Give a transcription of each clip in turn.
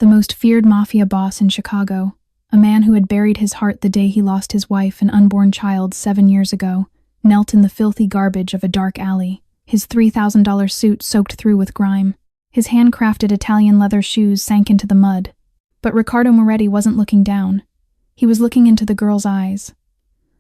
the most feared mafia boss in Chicago, a man who had buried his heart the day he lost his wife and unborn child 7 years ago, knelt in the filthy garbage of a dark alley, his $3,000 suit soaked through with grime. His handcrafted Italian leather shoes sank into the mud. But Riccardo Moretti wasn't looking down. He was looking into the girl's eyes.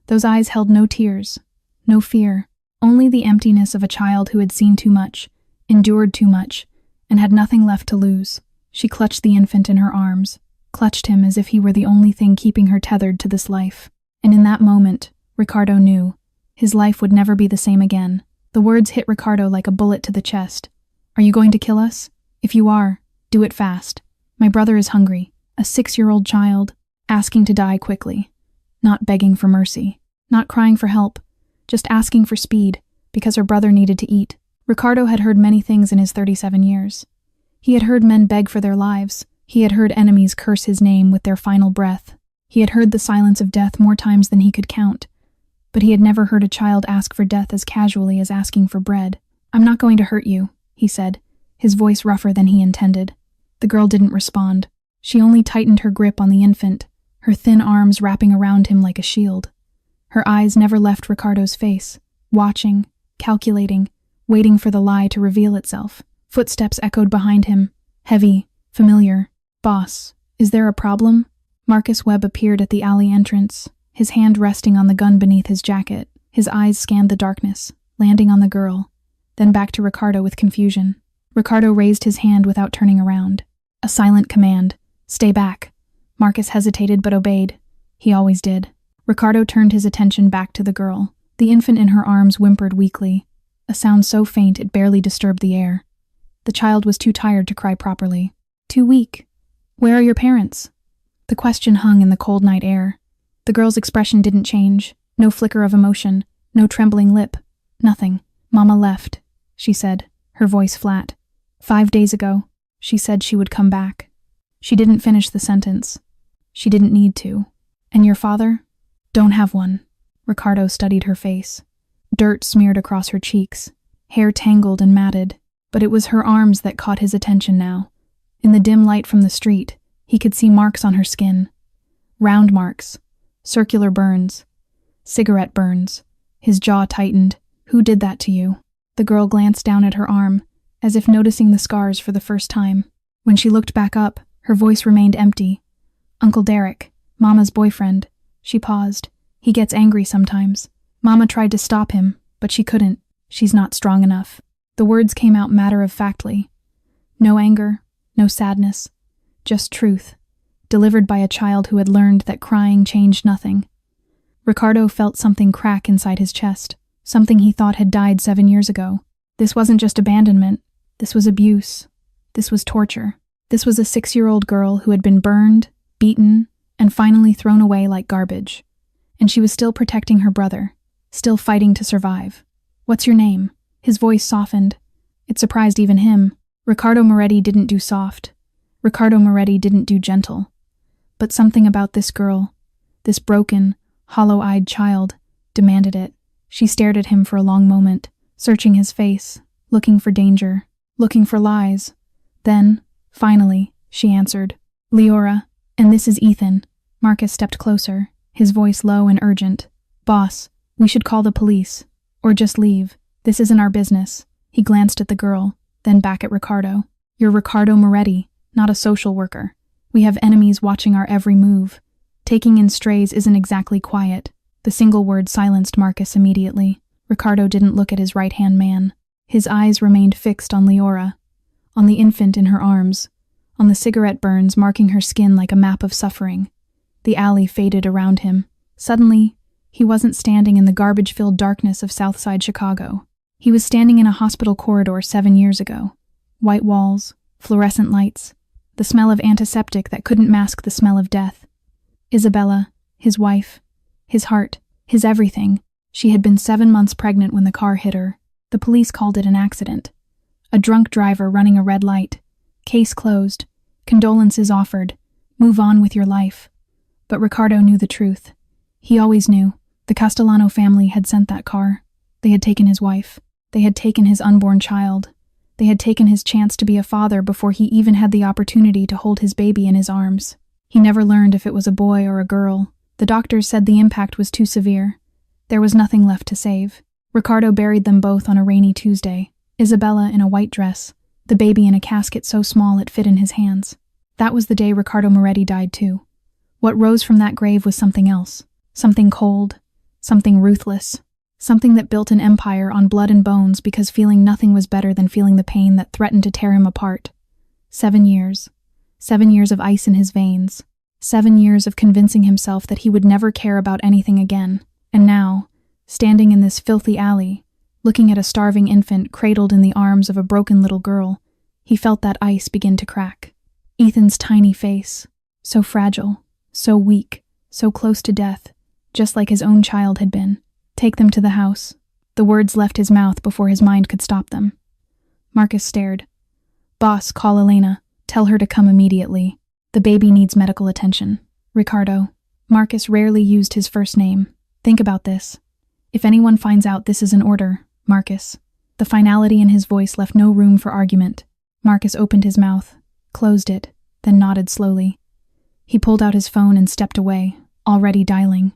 Those eyes held no tears, no fear, only the emptiness of a child who had seen too much, endured too much, and had nothing left to lose. She clutched the infant in her arms, clutched him as if he were the only thing keeping her tethered to this life. And in that moment, Riccardo knew. His life would never be the same again. The words hit Riccardo like a bullet to the chest. "Are you going to kill us? If you are, do it fast. My brother is hungry, a 6-year-old child, asking to die quickly. Not begging for mercy, not crying for help, just asking for speed, because her brother needed to eat." Riccardo had heard many things in his 37 years. He had heard men beg for their lives. He had heard enemies curse his name with their final breath. He had heard the silence of death more times than he could count. But he had never heard a child ask for death as casually as asking for bread. "I'm not going to hurt you," he said, his voice rougher than he intended. The girl didn't respond. She only tightened her grip on the infant, her thin arms wrapping around him like a shield. Her eyes never left Riccardo's face, watching, calculating, waiting for the lie to reveal itself. Footsteps echoed behind him, heavy, familiar. "Boss, is there a problem?" Marcus Webb appeared at the alley entrance, his hand resting on the gun beneath his jacket. His eyes scanned the darkness, landing on the girl, then back to Riccardo with confusion. Riccardo raised his hand without turning around. A silent command. "Stay back." Marcus hesitated but obeyed. He always did. Riccardo turned his attention back to the girl. The infant in her arms whimpered weakly, a sound so faint it barely disturbed the air. The child was too tired to cry properly. Too weak. "Where are your parents?" The question hung in the cold night air. The girl's expression didn't change. No flicker of emotion, no trembling lip, nothing. "Mama left," she said, her voice flat. 5 days ago, she said she would come back. She didn't finish the sentence. She didn't need to. "And your father?" "Don't have one." Riccardo studied her face. Dirt smeared across her cheeks, hair tangled and matted, but it was her arms that caught his attention now. In the dim light from the street, he could see marks on her skin. Round marks, circular burns, cigarette burns. His jaw tightened. "Who did that to you?" The girl glanced down at her arm, as if noticing the scars for the first time. When she looked back up, her voice remained empty. "Uncle Derek, Mama's boyfriend." She paused. "He gets angry sometimes. Mama tried to stop him, but she couldn't. She's not strong enough." The words came out matter-of-factly. No anger, no sadness, just truth, delivered by a child who had learned that crying changed nothing. Riccardo felt something crack inside his chest, something he thought had died 7 years ago. This wasn't just abandonment. This was abuse. This was torture. This was a 6-year-old girl who had been burned, beaten, and finally thrown away like garbage. And she was still protecting her brother, still fighting to survive. "What's your name?" His voice softened. It surprised even him. Riccardo Moretti didn't do soft. Riccardo Moretti didn't do gentle. But something about this girl, this broken, hollow-eyed child, demanded it. She stared at him for a long moment, searching his face, looking for danger, looking for lies. Then, finally, she answered, "Leora, and this is Ethan." Marcus stepped closer, his voice low and urgent. "Boss, we should call the police. Or just leave. This isn't our business." He glanced at the girl, then back at Riccardo. "You're Riccardo Moretti, not a social worker. We have enemies watching our every move. Taking in strays isn't exactly quiet." The single word silenced Marcus immediately. Riccardo didn't look at his right-hand man. His eyes remained fixed on Leora, on the infant in her arms, on the cigarette burns marking her skin like a map of suffering. The alley faded around him. Suddenly, he wasn't standing in the garbage-filled darkness of Southside Chicago. He was standing in a hospital corridor 7 years ago. White walls, fluorescent lights, the smell of antiseptic that couldn't mask the smell of death. Isabella, his wife, his heart, his everything. She had been 7 months pregnant when the car hit her. The police called it an accident. A drunk driver running a red light. Case closed. Condolences offered. Move on with your life. But Riccardo knew the truth. He always knew. The Castellano family had sent that car. They had taken his wife. They had taken his unborn child. They had taken his chance to be a father before he even had the opportunity to hold his baby in his arms. He never learned if it was a boy or a girl. The doctors said the impact was too severe. There was nothing left to save. Ricardo buried them both on a rainy Tuesday, Isabella in a white dress, the baby in a casket so small it fit in his hands. That was the day Riccardo Moretti died too. What rose from that grave was something else. Something cold. Something ruthless. Something that built an empire on blood and bones because feeling nothing was better than feeling the pain that threatened to tear him apart. 7 years. 7 years of ice in his veins. 7 years of convincing himself that he would never care about anything again. And now, standing in this filthy alley, looking at a starving infant cradled in the arms of a broken little girl, he felt that ice begin to crack. Ethan's tiny face, so fragile, so weak, so close to death, just like his own child had been. Take them to the house. The words left his mouth before his mind could stop them. Marcus stared. Boss, call Elena. Tell her to come immediately. The baby needs medical attention. Ricardo. Marcus rarely used his first name. Think about this. If anyone finds out this is an order, Marcus. The finality in his voice left no room for argument. Marcus opened his mouth, closed it, then nodded slowly. He pulled out his phone and stepped away, already dialing.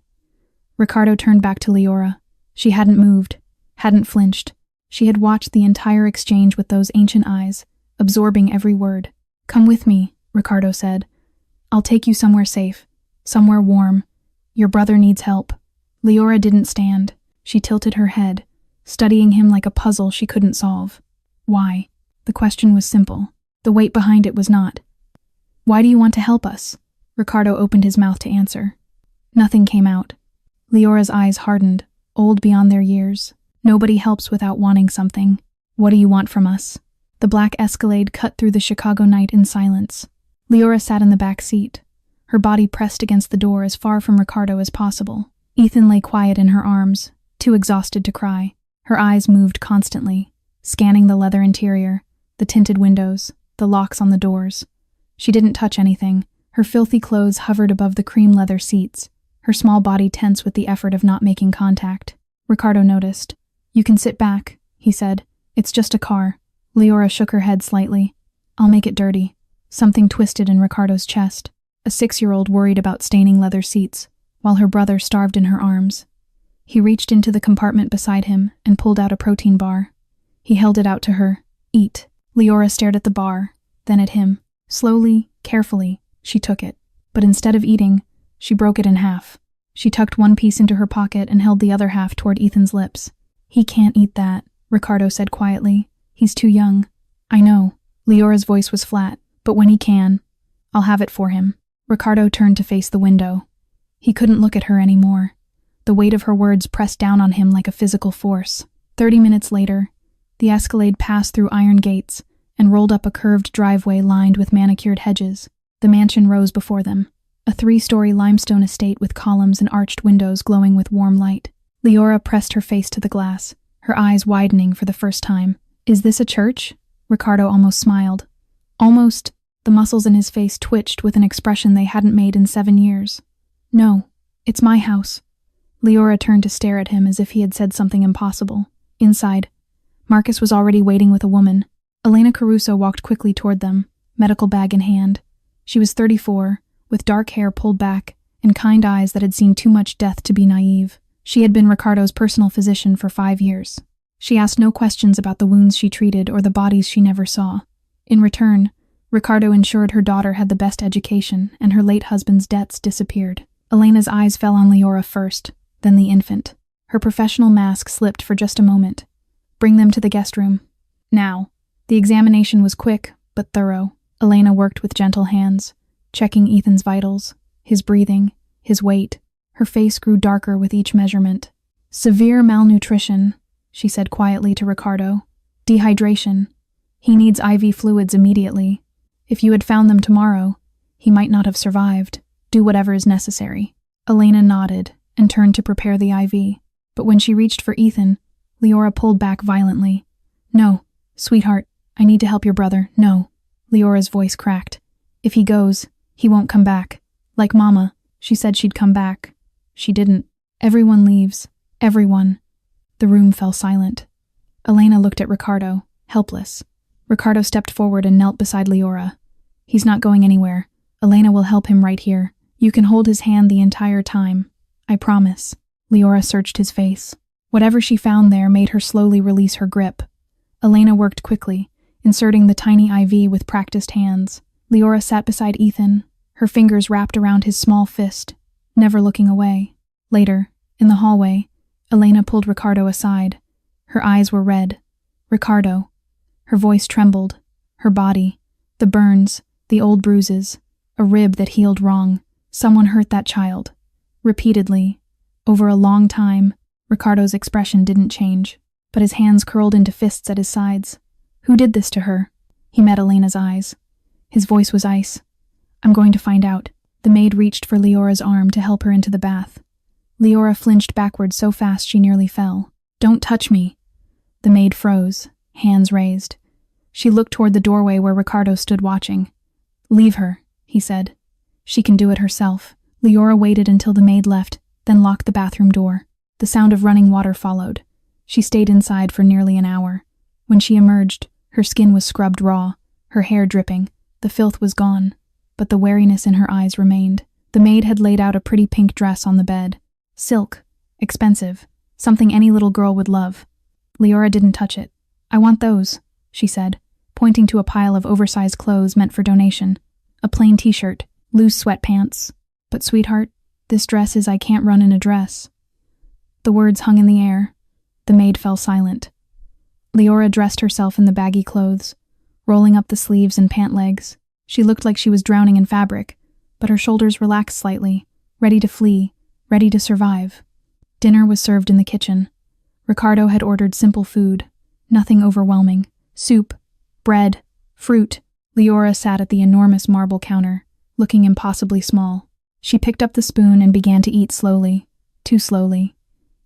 Ricardo turned back to Leora. She hadn't moved, hadn't flinched. She had watched the entire exchange with those ancient eyes, absorbing every word. Come with me, Ricardo said. I'll take you somewhere safe, somewhere warm. Your brother needs help. Leora didn't stand. She tilted her head, studying him like a puzzle she couldn't solve. Why? The question was simple. The weight behind it was not. Why do you want to help us? Ricardo opened his mouth to answer. Nothing came out. Leora's eyes hardened, old beyond their years. Nobody helps without wanting something. What do you want from us? The black Escalade cut through the Chicago night in silence. Leora sat in the back seat, her body pressed against the door as far from Ricardo as possible. Ethan lay quiet in her arms, too exhausted to cry. Her eyes moved constantly, scanning the leather interior, the tinted windows, the locks on the doors. She didn't touch anything. Her filthy clothes hovered above the cream leather seats, her small body tense with the effort of not making contact. Ricardo noticed. You can sit back, he said. It's just a car. Leora shook her head slightly. I'll make it dirty. Something twisted in Ricardo's chest. A 6-year-old worried about staining leather seats, while her brother starved in her arms. He reached into the compartment beside him and pulled out a protein bar. He held it out to her. Eat. Leora stared at the bar, then at him. Slowly, carefully, she took it. But instead of eating, she broke it in half. She tucked one piece into her pocket and held the other half toward Ethan's lips. He can't eat that, Ricardo said quietly. He's too young. I know. Leora's voice was flat. But when he can, I'll have it for him. Ricardo turned to face the window. He couldn't look at her anymore. The weight of her words pressed down on him like a physical force. 30 minutes later, the Escalade passed through iron gates and rolled up a curved driveway lined with manicured hedges. The mansion rose before them, a 3-story limestone estate with columns and arched windows glowing with warm light. Leora pressed her face to the glass, her eyes widening for the first time. Is this a church? Ricardo almost smiled. Almost. The muscles in his face twitched with an expression they hadn't made in 7 years. No, it's my house. Leora turned to stare at him as if he had said something impossible. Inside, Marcus was already waiting with a woman. Elena Caruso walked quickly toward them, medical bag in hand. She was 34, with dark hair pulled back and kind eyes that had seen too much death to be naive. She had been Ricardo's personal physician for 5 years. She asked no questions about the wounds she treated or the bodies she never saw. In return, Ricardo ensured her daughter had the best education and her late husband's debts disappeared. Elena's eyes fell on Leora first, then the infant. Her professional mask slipped for just a moment. Bring them to the guest room. Now. The examination was quick, but thorough. Elena worked with gentle hands, checking Ethan's vitals, his breathing, his weight. Her face grew darker with each measurement. Severe malnutrition, she said quietly to Ricardo. Dehydration. He needs IV fluids immediately. If you had found them tomorrow, he might not have survived. Do whatever is necessary. Elena nodded and turned to prepare the IV. But when she reached for Ethan, Leora pulled back violently. No, sweetheart, I need to help your brother. No. Leora's voice cracked. If he goes, he won't come back. Like Mama, she said she'd come back. She didn't. Everyone leaves. Everyone. The room fell silent. Elena looked at Ricardo, helpless. Ricardo stepped forward and knelt beside Leora. He's not going anywhere. Elena will help him right here. You can hold his hand the entire time. I promise. Leora searched his face. Whatever she found there made her slowly release her grip. Elena worked quickly, inserting the tiny IV with practiced hands. Leora sat beside Ethan, her fingers wrapped around his small fist, never looking away. Later, in the hallway, Elena pulled Ricardo aside. Her eyes were red. Ricardo. Her voice trembled. Her body, the burns, the old bruises, a rib that healed wrong. Someone hurt that child. Repeatedly. Over a long time, Ricardo's expression didn't change, but his hands curled into fists at his sides. Who did this to her? He met Elena's eyes. His voice was ice. I'm going to find out. The maid reached for Leora's arm to help her into the bath. Leora flinched backward so fast she nearly fell. Don't touch me. The maid froze, hands raised. She looked toward the doorway where Ricardo stood watching. Leave her, he said. She can do it herself. Leora waited until the maid left, then locked the bathroom door. The sound of running water followed. She stayed inside for nearly an hour. When she emerged, her skin was scrubbed raw, her hair dripping. The filth was gone, but the wariness in her eyes remained. The maid had laid out a pretty pink dress on the bed. Silk. Expensive. Something any little girl would love. Leora didn't touch it. I want those, she said, pointing to a pile of oversized clothes meant for donation. A plain t-shirt, loose sweatpants. But sweetheart, this dress is I can't run in a dress. The words hung in the air. The maid fell silent. Leora dressed herself in the baggy clothes, rolling up the sleeves and pant legs. She looked like she was drowning in fabric, but her shoulders relaxed slightly, ready to flee, ready to survive. Dinner was served in the kitchen. Ricardo had ordered simple food, nothing overwhelming. Soup, bread, fruit. Leora sat at the enormous marble counter, looking impossibly small. She picked up the spoon and began to eat slowly, too slowly.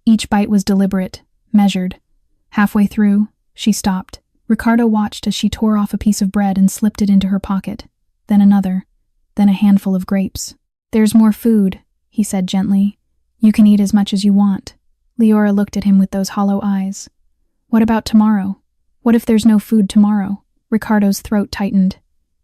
Each bite was deliberate, measured. Halfway through, she stopped. Ricardo watched as she tore off a piece of bread and slipped it into her pocket, then another, then a handful of grapes. There's more food, he said gently. You can eat as much as you want. Leora looked at him with those hollow eyes. What about tomorrow? What if there's no food tomorrow? Ricardo's throat tightened.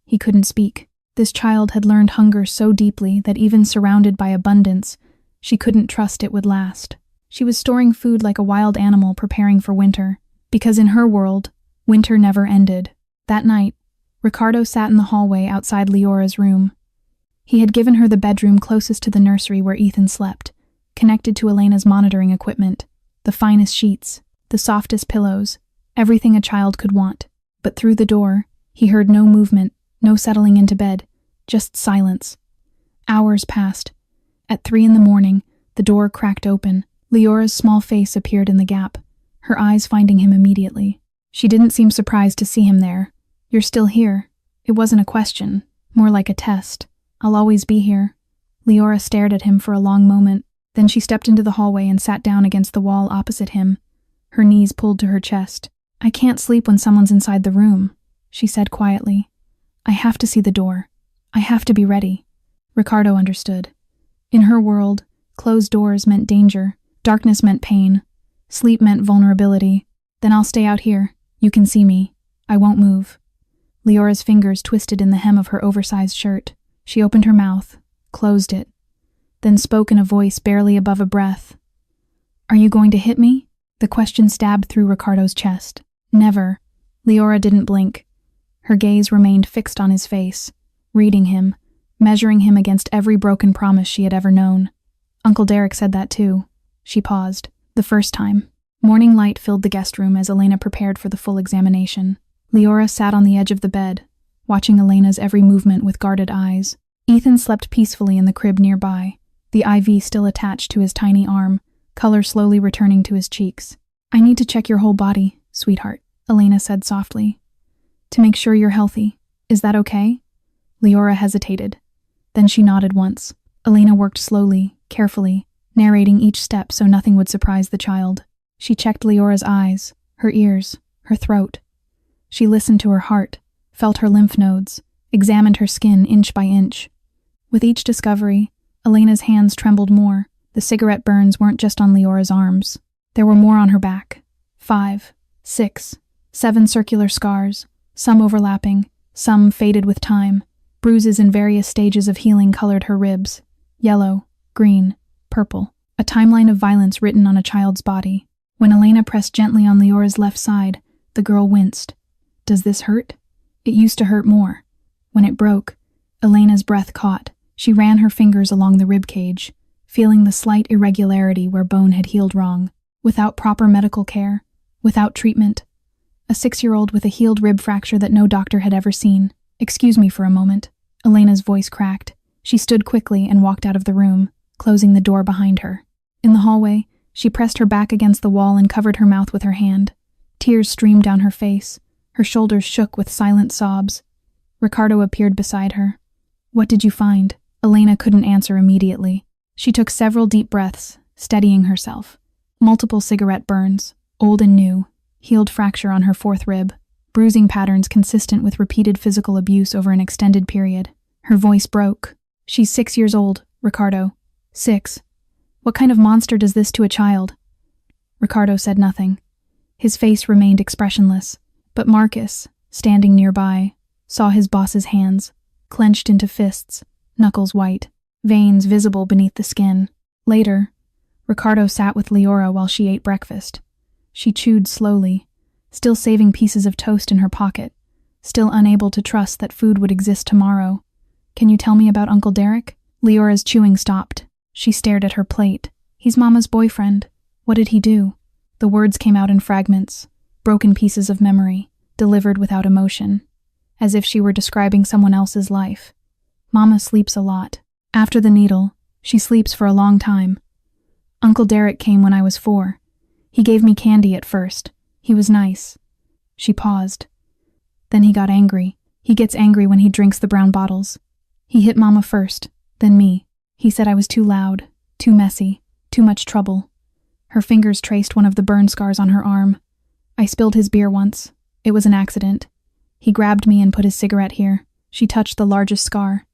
He couldn't speak. This child had learned hunger so deeply that even surrounded by abundance, she couldn't trust it would last. She was storing food like a wild animal preparing for winter, because in her world, winter never ended. That night, Ricardo sat in the hallway outside Leora's room. He had given her the bedroom closest to the nursery where Ethan slept, connected to Elena's monitoring equipment, the finest sheets, the softest pillows, everything a child could want. But through the door, he heard no movement, no settling into bed, just silence. Hours passed. At 3 a.m, the door cracked open. Leora's small face appeared in the gap, her eyes finding him immediately. She didn't seem surprised to see him there. You're still here. It wasn't a question, more like a test. I'll always be here. Leora stared at him for a long moment. Then she stepped into the hallway and sat down against the wall opposite him, her knees pulled to her chest. I can't sleep when someone's inside the room, she said quietly. I have to see the door. I have to be ready. Ricardo understood. In her world, closed doors meant danger. Darkness meant pain. Sleep meant vulnerability. Then I'll stay out here. You can see me. I won't move. Leora's fingers twisted in the hem of her oversized shirt. She opened her mouth, closed it, then spoke in a voice barely above a breath. Are you going to hit me? The question stabbed through Ricardo's chest. Never. Leora didn't blink. Her gaze remained fixed on his face, reading him, measuring him against every broken promise she had ever known. Uncle Derek said that too. She paused. The first time. Morning light filled the guest room as Elena prepared for the full examination. Leora sat on the edge of the bed, watching Elena's every movement with guarded eyes. Ethan slept peacefully in the crib nearby, the IV still attached to his tiny arm, color slowly returning to his cheeks. I need to check your whole body, sweetheart, Elena said softly. To make sure you're healthy. Is that okay? Leora hesitated. Then she nodded once. Elena worked slowly, carefully, narrating each step so nothing would surprise the child. She checked Leora's eyes, her ears, her throat. She listened to her heart, felt her lymph nodes, examined her skin inch by inch. With each discovery, Elena's hands trembled more. The cigarette burns weren't just on Leora's arms. There were more on her back. 5, 6, 7 circular scars, some overlapping, some faded with time. Bruises in various stages of healing colored her ribs: yellow, green, purple. A timeline of violence written on a child's body. When Elena pressed gently on Leora's left side, the girl winced. Does this hurt? It used to hurt more. When it broke, Elena's breath caught. She ran her fingers along the rib cage, feeling the slight irregularity where bone had healed wrong. Without proper medical care, without treatment. A 6-year-old with a healed rib fracture that no doctor had ever seen. Excuse me for a moment. Elena's voice cracked. She stood quickly and walked out of the room, closing the door behind her. In the hallway, she pressed her back against the wall and covered her mouth with her hand. Tears streamed down her face. Her shoulders shook with silent sobs. Ricardo appeared beside her. What did you find? Elena couldn't answer immediately. She took several deep breaths, steadying herself. Multiple cigarette burns, old and new, healed fracture on her 4th rib, bruising patterns consistent with repeated physical abuse over an extended period. Her voice broke. She's 6 years old, Ricardo. 6. What kind of monster does this to a child? Ricardo said nothing. His face remained expressionless, but Marcus, standing nearby, saw his boss's hands, clenched into fists, knuckles white, veins visible beneath the skin. Later, Ricardo sat with Leora while she ate breakfast. She chewed slowly, still saving pieces of toast in her pocket, still unable to trust that food would exist tomorrow. Can you tell me about Uncle Derek? Leora's chewing stopped. She stared at her plate. He's Mama's boyfriend. What did he do? The words came out in fragments, broken pieces of memory, delivered without emotion, as if she were describing someone else's life. Mama sleeps a lot. After the needle, she sleeps for a long time. Uncle Derek came when I was 4. He gave me candy at first. He was nice. She paused. Then he got angry. He gets angry when he drinks the brown bottles. He hit Mama first, then me. He said I was too loud, too messy, too much trouble. Her fingers traced one of the burn scars on her arm. I spilled his beer once. It was an accident. He grabbed me and put his cigarette here. She touched the largest scar.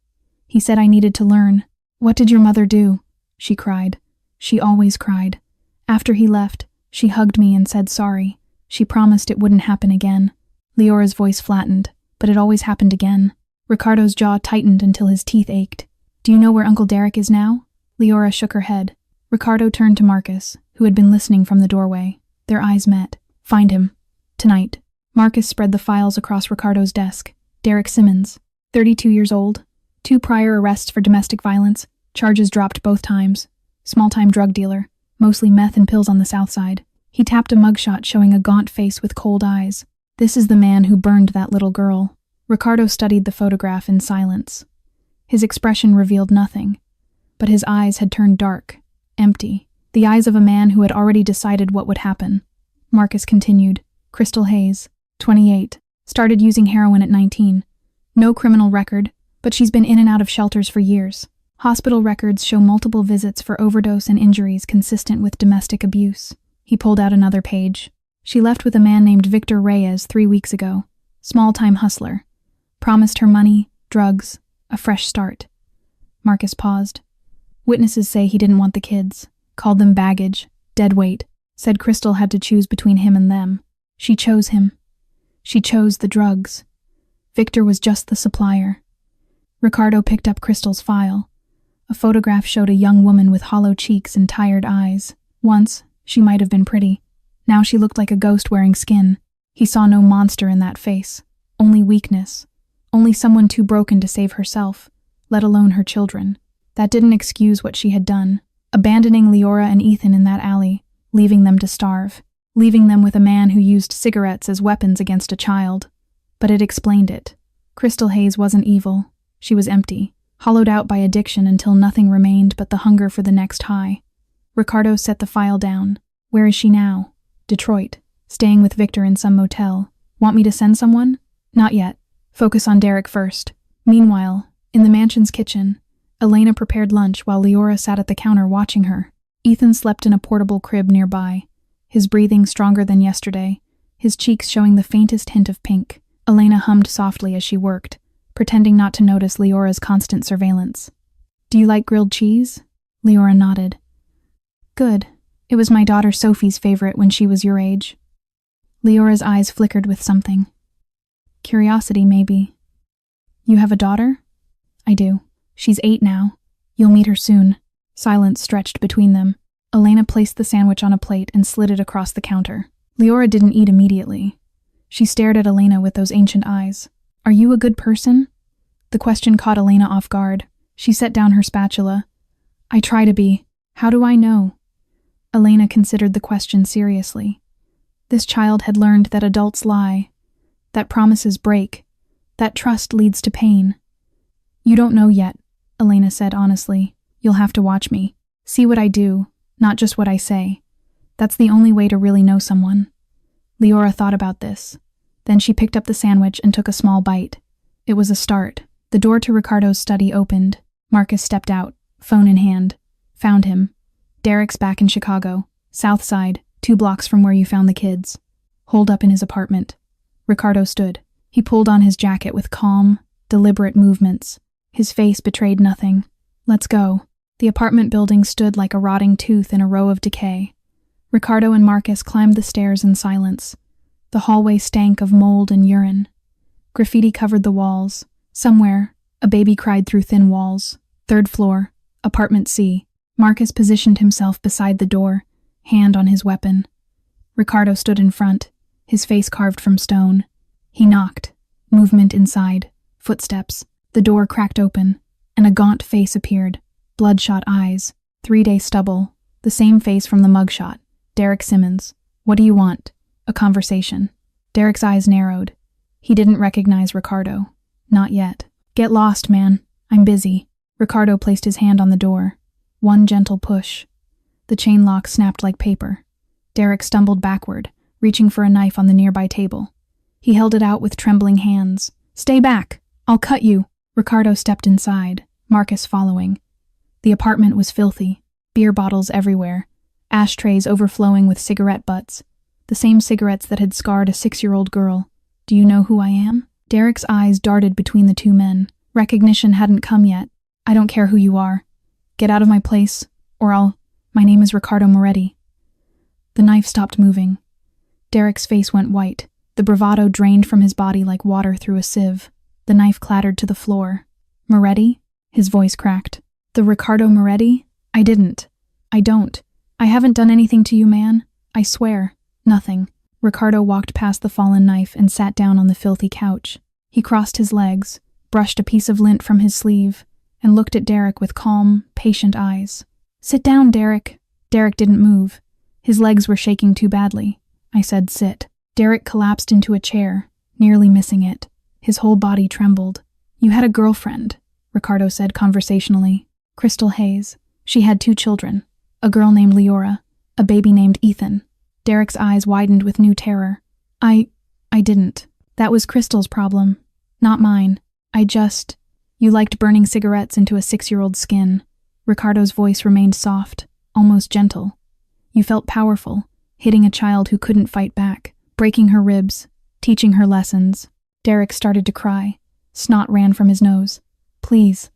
He said I needed to learn. What did your mother do? She cried. She always cried. After he left, she hugged me and said sorry. She promised it wouldn't happen again. Leora's voice flattened, but it always happened again. Ricardo's jaw tightened until his teeth ached. Do you know where Uncle Derek is now? Leora shook her head. Ricardo turned to Marcus, who had been listening from the doorway. Their eyes met. Find him. Tonight. Marcus spread the files across Ricardo's desk. Derek Simmons, 32 years old. 2 prior arrests for domestic violence. Charges dropped both times. Small-time drug dealer. Mostly meth and pills on the south side. He tapped a mugshot showing a gaunt face with cold eyes. This is the man who burned that little girl. Ricardo studied the photograph in silence. His expression revealed nothing, but his eyes had turned dark, empty, the eyes of a man who had already decided what would happen. Marcus continued. Crystal Hayes, 28, started using heroin at 19. No criminal record, but she's been in and out of shelters for years. Hospital records show multiple visits for overdose and injuries consistent with domestic abuse. He pulled out another page. She left with a man named Victor Reyes 3 weeks ago. Small-time hustler. Promised her money, drugs, a fresh start. Marcus paused. Witnesses say he didn't want the kids. Called them baggage, dead weight. Said Crystal had to choose between him and them. She chose him. She chose the drugs. Victor was just the supplier. Ricardo picked up Crystal's file. A photograph showed a young woman with hollow cheeks and tired eyes. Once, she might have been pretty. Now she looked like a ghost wearing skin. He saw no monster in that face. Only weakness. Only someone too broken to save herself, let alone her children. That didn't excuse what she had done. Abandoning Leora and Ethan in that alley, leaving them to starve. Leaving them with a man who used cigarettes as weapons against a child. But it explained it. Crystal Hayes wasn't evil. She was empty, hollowed out by addiction until nothing remained but the hunger for the next high. Ricardo set the file down. Where is she now? Detroit. Staying with Victor in some motel. Want me to send someone? Not yet. Focus on Derek first. Meanwhile, in the mansion's kitchen, Elena prepared lunch while Leora sat at the counter watching her. Ethan slept in a portable crib nearby, his breathing stronger than yesterday, his cheeks showing the faintest hint of pink. Elena hummed softly as she worked, pretending not to notice Leora's constant surveillance. Do you like grilled cheese? Leora nodded. Good. It was my daughter Sophie's favorite when she was your age. Leora's eyes flickered with something. Curiosity, maybe. You have a daughter? I do. She's 8 now. You'll meet her soon. Silence stretched between them. Elena placed the sandwich on a plate and slid it across the counter. Leora didn't eat immediately. She stared at Elena with those ancient eyes. Are you a good person? The question caught Elena off guard. She set down her spatula. I try to be. How do I know? Elena considered the question seriously. This child had learned that adults lie, that promises break, that trust leads to pain. You don't know yet, Elena said honestly. You'll have to watch me. See what I do, not just what I say. That's the only way to really know someone. Leora thought about this. Then she picked up the sandwich and took a small bite. It was a start. The door to Ricardo's study opened. Marcus stepped out, phone in hand. Found him. Derek's back in Chicago, South Side, 2 blocks from where you found the kids. Holed up in his apartment. Ricardo stood. He pulled on his jacket with calm, deliberate movements. His face betrayed nothing. Let's go. The apartment building stood like a rotting tooth in a row of decay. Ricardo and Marcus climbed the stairs in silence. The hallway stank of mold and urine. Graffiti covered the walls. Somewhere, a baby cried through thin walls. 3rd floor, apartment C. Marcus positioned himself beside the door, hand on his weapon. Ricardo stood in front, his face carved from stone. He knocked. Movement inside. Footsteps. The door cracked open, and a gaunt face appeared. Bloodshot eyes. 3-day stubble. The same face from the mugshot. Derek Simmons. What do you want? A conversation. Derek's eyes narrowed. He didn't recognize Ricardo. Not yet. Get lost, man. I'm busy. Ricardo placed his hand on the door. One gentle push. The chain lock snapped like paper. Derek stumbled backward, reaching for a knife on the nearby table. He held it out with trembling hands. Stay back! I'll cut you! Ricardo stepped inside, Marcus following. The apartment was filthy. Beer bottles everywhere. Ashtrays overflowing with cigarette butts. The same cigarettes that had scarred a 6-year-old girl. Do you know who I am? Derek's eyes darted between the 2 men. Recognition hadn't come yet. I don't care who you are. Get out of my place, or I'll... My name is Ricardo Moretti. The knife stopped moving. Derek's face went white. The bravado drained from his body like water through a sieve. The knife clattered to the floor. Moretti? His voice cracked. The Ricardo Moretti? I didn't. I don't. I haven't done anything to you, man. I swear. Nothing. Ricardo walked past the fallen knife and sat down on the filthy couch. He crossed his legs, brushed a piece of lint from his sleeve, and looked at Derek with calm, patient eyes. Sit down, Derek. Derek didn't move. His legs were shaking too badly. I said sit. Derek collapsed into a chair, nearly missing it. His whole body trembled. You had a girlfriend, Ricardo said conversationally. Crystal Hayes. She had 2 children. A girl named Leora, a baby named Ethan. Derek's eyes widened with new terror. I didn't. That was Crystal's problem, not mine. You liked burning cigarettes into a 6-year-old's skin. Ricardo's voice remained soft, almost gentle. You felt powerful, hitting a child who couldn't fight back, breaking her ribs, teaching her lessons. Derek started to cry. Snot ran from his nose. Please,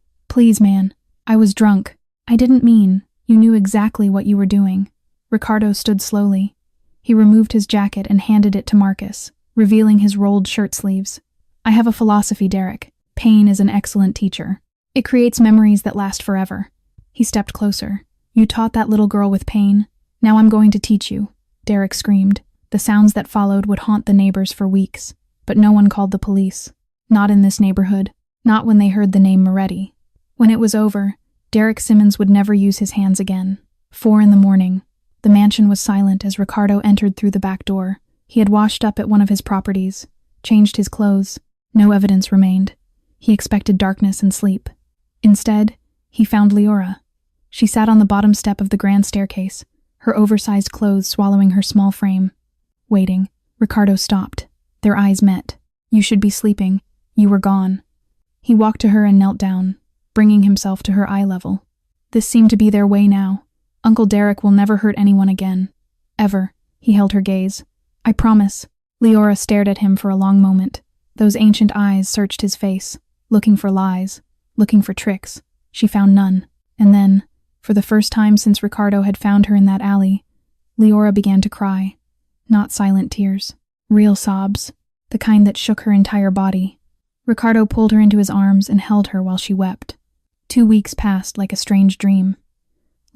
man. I was drunk. I didn't mean. You knew exactly what you were doing. Ricardo stood slowly. He removed his jacket and handed it to Marcus, revealing his rolled shirt sleeves. I have a philosophy, Derek. Pain is an excellent teacher. It creates memories that last forever. He stepped closer. You taught that little girl with pain. Now I'm going to teach you. Derek screamed. The sounds that followed would haunt the neighbors for weeks. But no one called the police. Not in this neighborhood. Not when they heard the name Moretti. When it was over, Derek Simmons would never use his hands again. 4 a.m. The mansion was silent as Ricardo entered through the back door. He had washed up at one of his properties, changed his clothes. No evidence remained. He expected darkness and sleep. Instead, he found Leora. She sat on the bottom step of the grand staircase, her oversized clothes swallowing her small frame. Waiting. Ricardo stopped. Their eyes met. You should be sleeping. You were gone. He walked to her and knelt down, bringing himself to her eye level. This seemed to be their way now. Uncle Derek will never hurt anyone again. Ever. He held her gaze. I promise. Leora stared at him for a long moment. Those ancient eyes searched his face, looking for lies, looking for tricks. She found none. And then, for the first time since Ricardo had found her in that alley, Leora began to cry. Not silent tears. Real sobs. the kind that shook her entire body. Ricardo pulled her into his arms and held her while she wept. 2 weeks passed like a strange dream.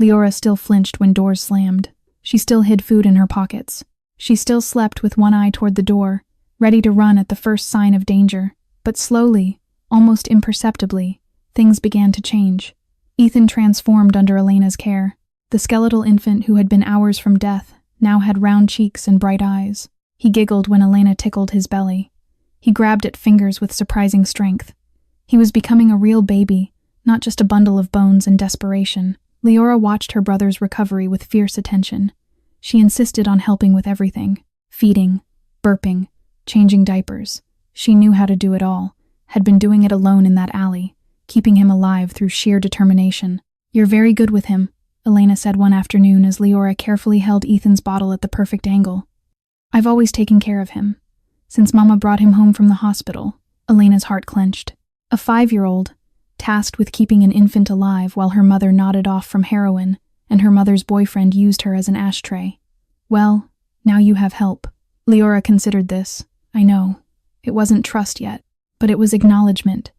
Leora still flinched when doors slammed. She still hid food in her pockets. She still slept with one eye toward the door, ready to run at the first sign of danger. But slowly, almost imperceptibly, things began to change. Ethan transformed under Elena's care. The skeletal infant who had been hours from death now had round cheeks and bright eyes. He giggled when Elena tickled his belly. He grabbed at fingers with surprising strength. He was becoming a real baby, not just a bundle of bones in desperation. Leora watched her brother's recovery with fierce attention. She insisted on helping with everything: feeding, burping, changing diapers. She knew how to do it all, had been doing it alone in that alley, keeping him alive through sheer determination. "You're very good with him," Elena said one afternoon as Leora carefully held Ethan's bottle at the perfect angle. "I've always taken care of him. Since Mama brought him home from the hospital." Elena's heart clenched. A 5-year-old, tasked with keeping an infant alive while her mother nodded off from heroin and her mother's boyfriend used her as an ashtray. "Well, now you have help." Leora considered this. "I know. It wasn't trust yet, but it was acknowledgement.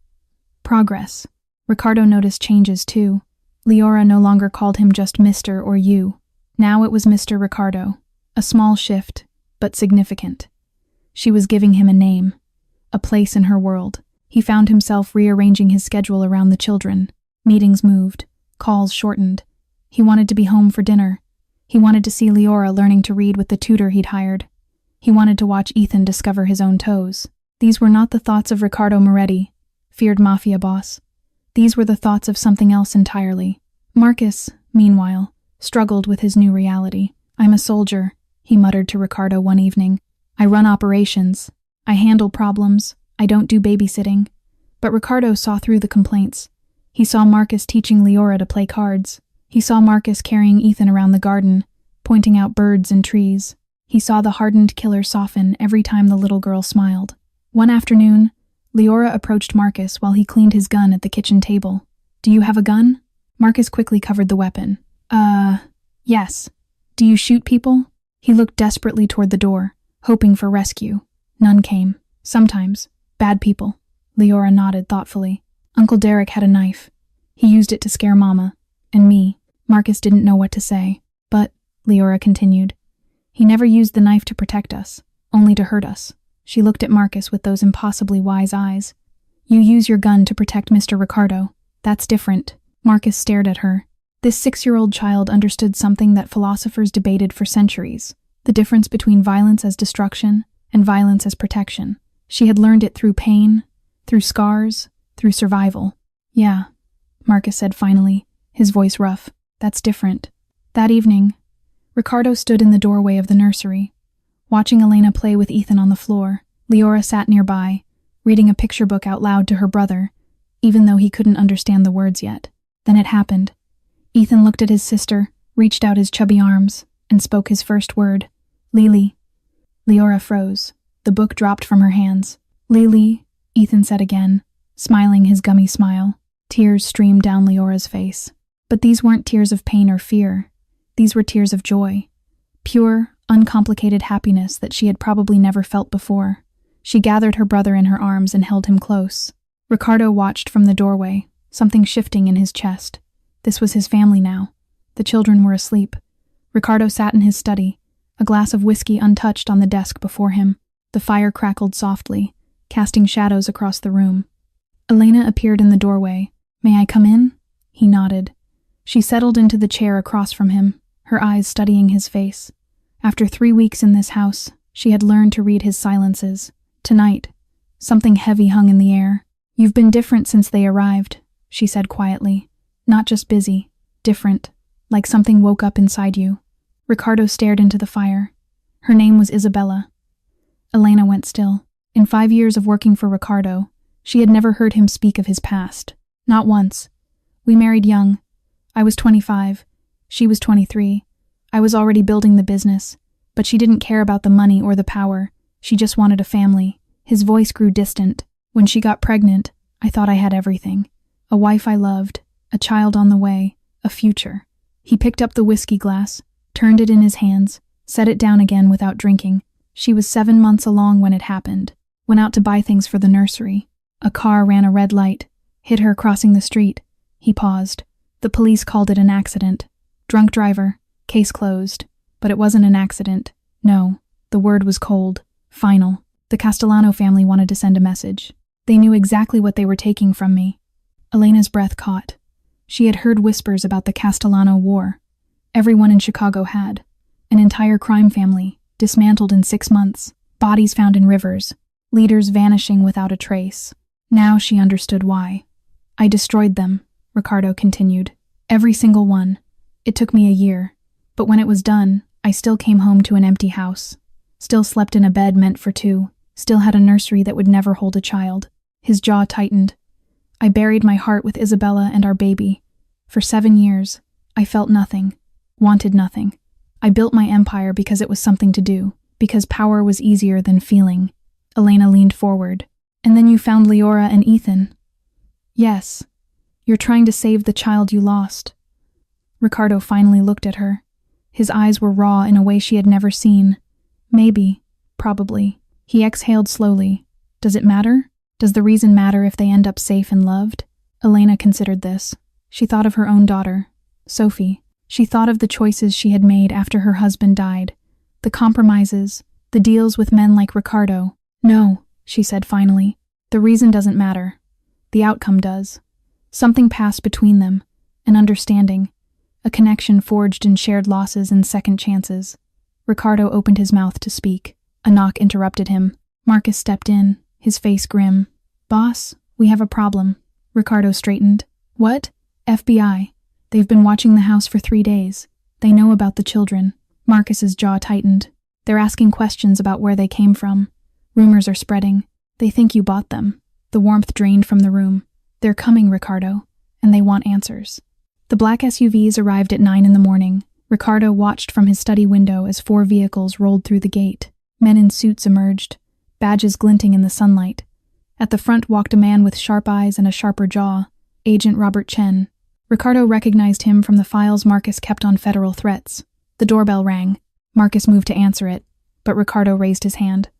Progress." Ricardo noticed changes too. Leora no longer called him just Mr. or you. Now it was Mr. Ricardo. A small shift, but significant. She was giving him a name, a place in her world. He found himself rearranging his schedule around the children. Meetings moved, calls shortened. He wanted to be home for dinner. He wanted to see Leora learning to read with the tutor he'd hired. He wanted to watch Ethan discover his own toes. These were not the thoughts of Ricardo Moretti, feared mafia boss. These were the thoughts of something else entirely. Marcus, meanwhile, struggled with his new reality. "I'm a soldier," he muttered to Ricardo one evening. "I run operations. I handle problems. I don't do babysitting." But Ricardo saw through the complaints. He saw Marcus teaching Leora to play cards. He saw Marcus carrying Ethan around the garden, pointing out birds and trees. He saw the hardened killer soften every time the little girl smiled. One afternoon, Leora approached Marcus while he cleaned his gun at the kitchen table. "Do you have a gun?" Marcus quickly covered the weapon. Yes. "Do you shoot people?" He looked desperately toward the door, hoping for rescue. None came. "Sometimes. Bad people." Leora nodded thoughtfully. "Uncle Derek had a knife. He used it to scare Mama. And me." Marcus didn't know what to say. "But," Leora continued, "he never used the knife to protect us, only to hurt us." She looked at Marcus with those impossibly wise eyes. "You use your gun to protect Mr. Ricardo. That's different." Marcus stared at her. This 6-year-old child understood something that philosophers debated for centuries: the difference between violence as destruction and violence as protection. She had learned it through pain, through scars, through survival. "Yeah," Marcus said finally, his voice rough. "That's different." That evening, Ricardo stood in the doorway of the nursery, watching Elena play with Ethan on the floor. Leora sat nearby, reading a picture book out loud to her brother, even though he couldn't understand the words yet. Then it happened. Ethan looked at his sister, reached out his chubby arms, and spoke his first word. "Lily." Leora froze. The book dropped from her hands. "Lily," Ethan said again, smiling his gummy smile. Tears streamed down Leora's face. But these weren't tears of pain or fear. These were tears of joy. Pure, uncomplicated happiness that she had probably never felt before. She gathered her brother in her arms and held him close. Ricardo watched from the doorway, something shifting in his chest. This was his family now. The children were asleep. Ricardo sat in his study, a glass of whiskey untouched on the desk before him. The fire crackled softly, casting shadows across the room. Elena appeared in the doorway. "May I come in?" He nodded. She settled into the chair across from him, her eyes studying his face. After 3 weeks in this house, she had learned to read his silences. Tonight, something heavy hung in the air. "You've been different since they arrived," she said quietly. "Not just busy, different, like something woke up inside you." Ricardo stared into the fire. Her name was Isabella. Elena went still. In 5 years of working for Ricardo, she had never heard him speak of his past. Not once. "We married young. I was 25. She was 23. I was already building the business, but she didn't care about the money or the power. She just wanted a family." His voice grew distant. "When she got pregnant, I thought I had everything. A wife I loved, a child on the way, a future." He picked up the whiskey glass, turned it in his hands, set it down again without drinking. "She was 7 months along when it happened. Went out to buy things for the nursery. A car ran a red light, hit her crossing the street. He paused. The police called it an accident. Drunk driver. Case closed. But it wasn't an accident. No. The word was cold. Final. The Castellano family wanted to send a message. They knew exactly what they were taking from me. Elena's breath caught. She had heard whispers about the Castellano War. Everyone in Chicago had. An entire crime family, dismantled in 6 months. Bodies found in rivers. Leaders vanishing without a trace. Now she understood why. I destroyed them, Ricardo continued. Every single one. It took me a year. But when it was done, I still came home to an empty house. Still slept in a bed meant for 2. Still had a nursery that would never hold a child. His jaw tightened. I buried my heart with Isabella and our baby. For 7 years, I felt nothing, wanted nothing. I built my empire because it was something to do, because power was easier than feeling. Elena leaned forward. And then you found Leora and Ethan. Yes. You're trying to save the child you lost. Ricardo finally looked at her. His eyes were raw in a way she had never seen. Maybe. Probably. He exhaled slowly. Does it matter? Does the reason matter if they end up safe and loved? Elena considered this. She thought of her own daughter, Sophie. She thought of the choices she had made after her husband died. The compromises, the deals with men like Ricardo. No, she said finally. The reason doesn't matter. The outcome does. Something passed between them. An understanding. A connection forged in shared losses and second chances. Ricardo opened his mouth to speak. A knock interrupted him. Marcus stepped in, his face grim. Boss, we have a problem. Ricardo straightened. What? FBI. They've been watching the house for 3 days. They know about the children. Marcus's jaw tightened. They're asking questions about where they came from. Rumors are spreading. They think you bought them. The warmth drained from the room. They're coming, Ricardo, and they want answers. The black SUVs arrived at 9 in the morning. Ricardo watched from his study window as 4 vehicles rolled through the gate. Men in suits emerged, badges glinting in the sunlight. At the front walked a man with sharp eyes and a sharper jaw, Agent Robert Chen. Ricardo recognized him from the files Marcus kept on federal threats. The doorbell rang. Marcus moved to answer it, but Ricardo raised his hand.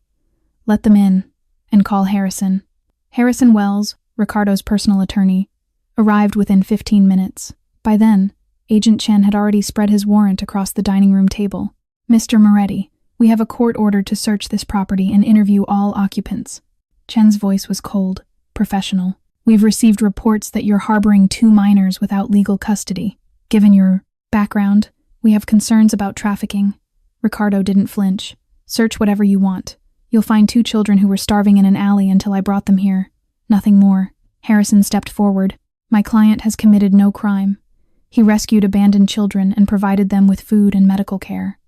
Let them in, and call Harrison. Harrison Wells, Ricardo's personal attorney, arrived within 15 minutes. By then, Agent Chen had already spread his warrant across the dining room table. Mr. Moretti, we have a court order to search this property and interview all occupants. Chen's voice was cold, professional. We've received reports that you're harboring 2 minors without legal custody. Given your background, we have concerns about trafficking. Ricardo didn't flinch. Search whatever you want. You'll find 2 children who were starving in an alley until I brought them here. Nothing more. Harrison stepped forward. My client has committed no crime. He rescued abandoned children and provided them with food and medical care.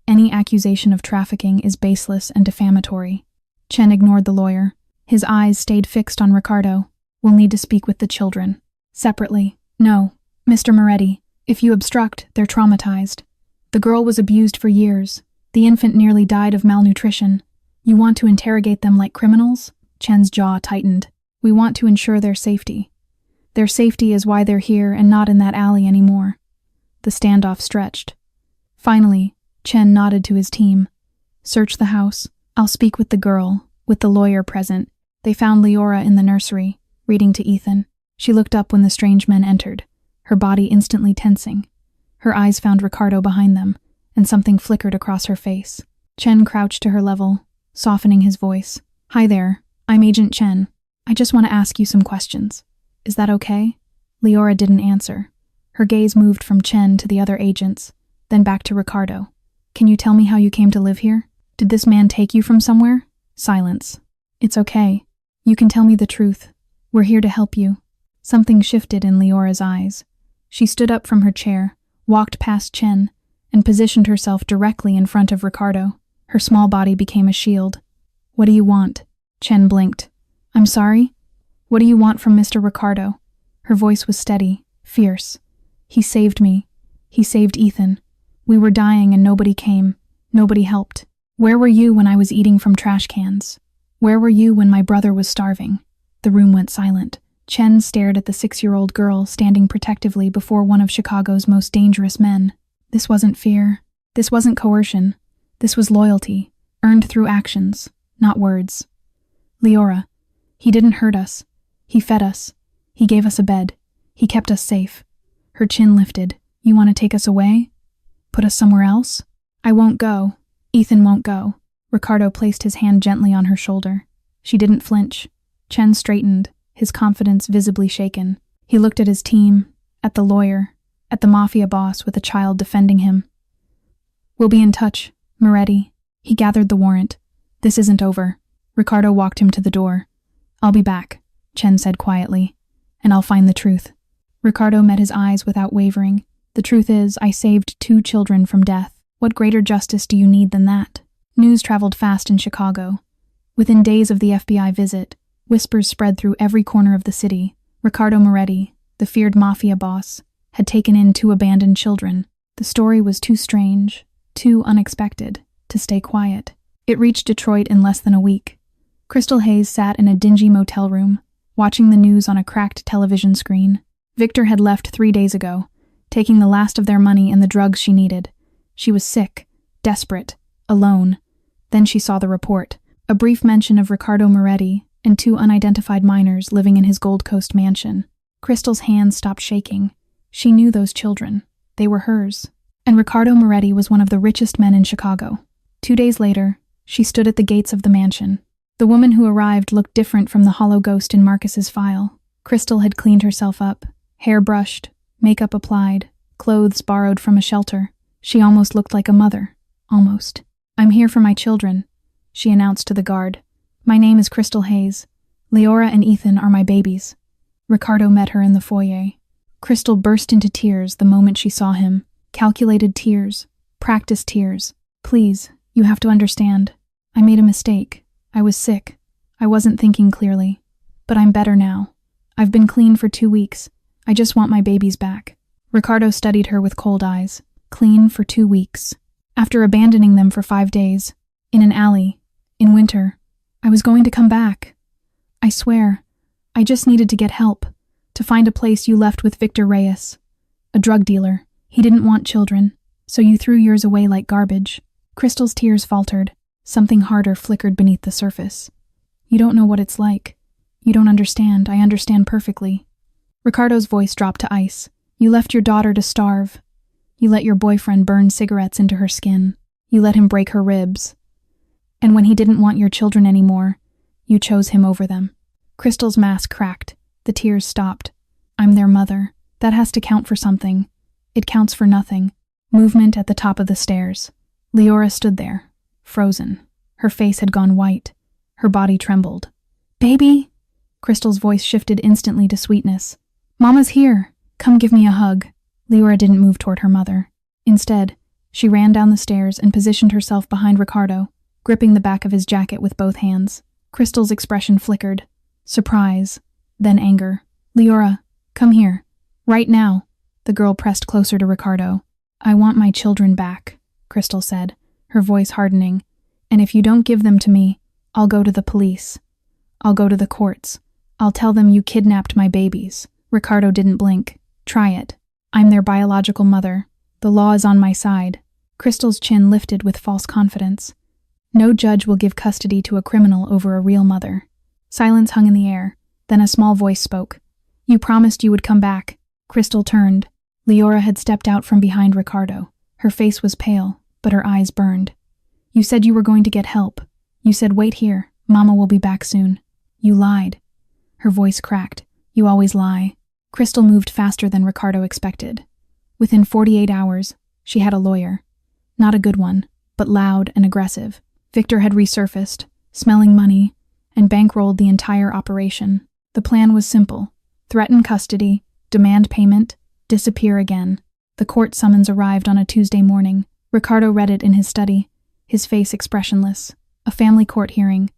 Any accusation of trafficking is baseless and defamatory. Chen ignored the lawyer. His eyes stayed fixed on Ricardo. We'll need to speak with the children. Separately. No. Mr. Moretti, if you obstruct, they're traumatized. The girl was abused for years. The infant nearly died of malnutrition. You want to interrogate them like criminals? Chen's jaw tightened. We want to ensure their safety. Their safety is why they're here and not in that alley anymore. The standoff stretched. Finally, Chen nodded to his team. Search the house. I'll speak with the girl, with the lawyer present. They found Leora in the nursery, reading to Ethan. She looked up when the strange men entered, her body instantly tensing. Her eyes found Ricardo behind them, and something flickered across her face. Chen crouched to her level, softening his voice. Hi there, I'm Agent Chen. I just want to ask you some questions. Is that okay? Leora didn't answer. Her gaze moved from Chen to the other agents, then back to Ricardo. Can you tell me how you came to live here? Did this man take you from somewhere? Silence. It's okay. You can tell me the truth. We're here to help you. Something shifted in Leora's eyes. She stood up from her chair, walked past Chen, and positioned herself directly in front of Ricardo. Her small body became a shield. What do you want? Chen blinked. I'm sorry? What do you want from Mr. Ricardo? Her voice was steady, fierce. He saved me. He saved Ethan. We were dying and nobody came. Nobody helped. Where were you when I was eating from trash cans? Where were you when my brother was starving? The room went silent. Chen stared at the 6-year-old girl standing protectively before one of Chicago's most dangerous men. This wasn't fear. This wasn't coercion. This was loyalty, earned through actions, not words. Leora. He didn't hurt us. He fed us. He gave us a bed. He kept us safe. Her chin lifted. You want to take us away? Put us somewhere else? I won't go. Ethan won't go. Ricardo placed his hand gently on her shoulder. She didn't flinch. Chen straightened, his confidence visibly shaken. He looked at his team, at the lawyer, at the mafia boss with a child defending him. We'll be in touch, Moretti. He gathered the warrant. This isn't over. Ricardo walked him to the door. I'll be back, Chen said quietly, and I'll find the truth. Ricardo met his eyes without wavering. The truth is, I saved 2 children from death. What greater justice do you need than that? News traveled fast in Chicago. Within days of the FBI visit, whispers spread through every corner of the city. Ricardo Moretti, the feared mafia boss, had taken in 2 abandoned children. The story was too strange, too unexpected, to stay quiet. It reached Detroit in less than a week. Crystal Hayes sat in a dingy motel room, watching the news on a cracked television screen. Victor had left 3 days ago, taking the last of their money and the drugs she needed. She was sick, desperate, alone. Then she saw the report, a brief mention of Ricardo Moretti and 2 unidentified minors living in his Gold Coast mansion. Crystal's hands stopped shaking. She knew those children. They were hers. And Ricardo Moretti was one of the richest men in Chicago. 2 days later, she stood at the gates of the mansion. The woman who arrived looked different from the hollow ghost in Marcus's file. Crystal had cleaned herself up, hair brushed, makeup applied, clothes borrowed from a shelter. She almost looked like a mother. Almost. I'm here for my children, she announced to the guard. My name is Crystal Hayes. Leora and Ethan are my babies. Ricardo met her in the foyer. Crystal burst into tears the moment she saw him. Calculated tears. Practiced tears. Please, you have to understand. I made a mistake. I was sick. I wasn't thinking clearly. But I'm better now. I've been clean for 2 weeks. I just want my babies back. Ricardo studied her with cold eyes. Clean for 2 weeks. After abandoning them for 5 days. In an alley. In winter. I was going to come back. I swear. I just needed to get help. To find a place you left with Victor Reyes. A drug dealer. He didn't want children. So you threw yours away like garbage. Crystal's tears faltered. Something harder flickered beneath the surface. You don't know what it's like. You don't understand. I understand perfectly. Ricardo's voice dropped to ice. You left your daughter to starve. You let your boyfriend burn cigarettes into her skin. You let him break her ribs. And when he didn't want your children anymore, you chose him over them. Crystal's mask cracked. The tears stopped. I'm their mother. That has to count for something. It counts for nothing. Movement at the top of the stairs. Leora stood there, frozen. Her face had gone white. Her body trembled. Baby? Crystal's voice shifted instantly to sweetness. Mama's here. Come give me a hug. Leora didn't move toward her mother. Instead, she ran down the stairs and positioned herself behind Ricardo, gripping the back of his jacket with both hands. Crystal's expression flickered. Surprise, then anger. Leora, come here. Right now. The girl pressed closer to Ricardo. I want my children back, Crystal said, her voice hardening. And if you don't give them to me, I'll go to the police. I'll go to the courts. I'll tell them you kidnapped my babies. Ricardo didn't blink. Try it. I'm their biological mother. The law is on my side. Crystal's chin lifted with false confidence. No judge will give custody to a criminal over a real mother. Silence hung in the air. Then a small voice spoke. You promised you would come back. Crystal turned. Leora had stepped out from behind Ricardo. Her face was pale, but her eyes burned. You said you were going to get help. You said wait here. Mama will be back soon. You lied. Her voice cracked. You always lie. Crystal moved faster than Ricardo expected. Within 48 hours, she had a lawyer. Not a good one, but loud and aggressive. Victor had resurfaced, smelling money, and bankrolled the entire operation. The plan was simple. Threaten custody, demand payment, disappear again. The court summons arrived on a Tuesday morning. Ricardo read it in his study, his face expressionless. A family court hearing.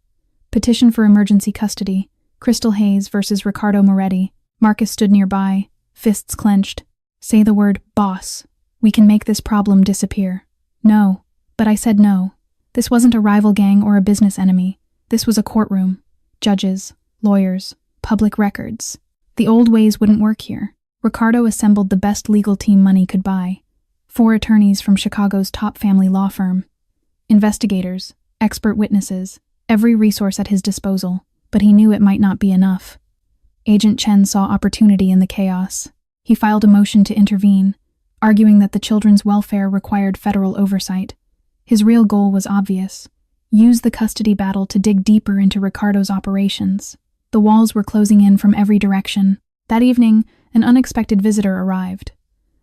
Petition for emergency custody. Crystal Hayes versus Ricardo Moretti. Marcus stood nearby, fists clenched. Say the word, boss. We can make this problem disappear. No, but I said no. This wasn't a rival gang or a business enemy. This was a courtroom. Judges, lawyers, public records. The old ways wouldn't work here. Ricardo assembled the best legal team money could buy. 4 attorneys from Chicago's top family law firm. Investigators, expert witnesses, every resource at his disposal. but he knew it might not be enough. Agent Chen saw opportunity in the chaos. He filed a motion to intervene, arguing that the children's welfare required federal oversight. His real goal was obvious: use the custody battle to dig deeper into Ricardo's operations. The walls were closing in from every direction. That evening, an unexpected visitor arrived.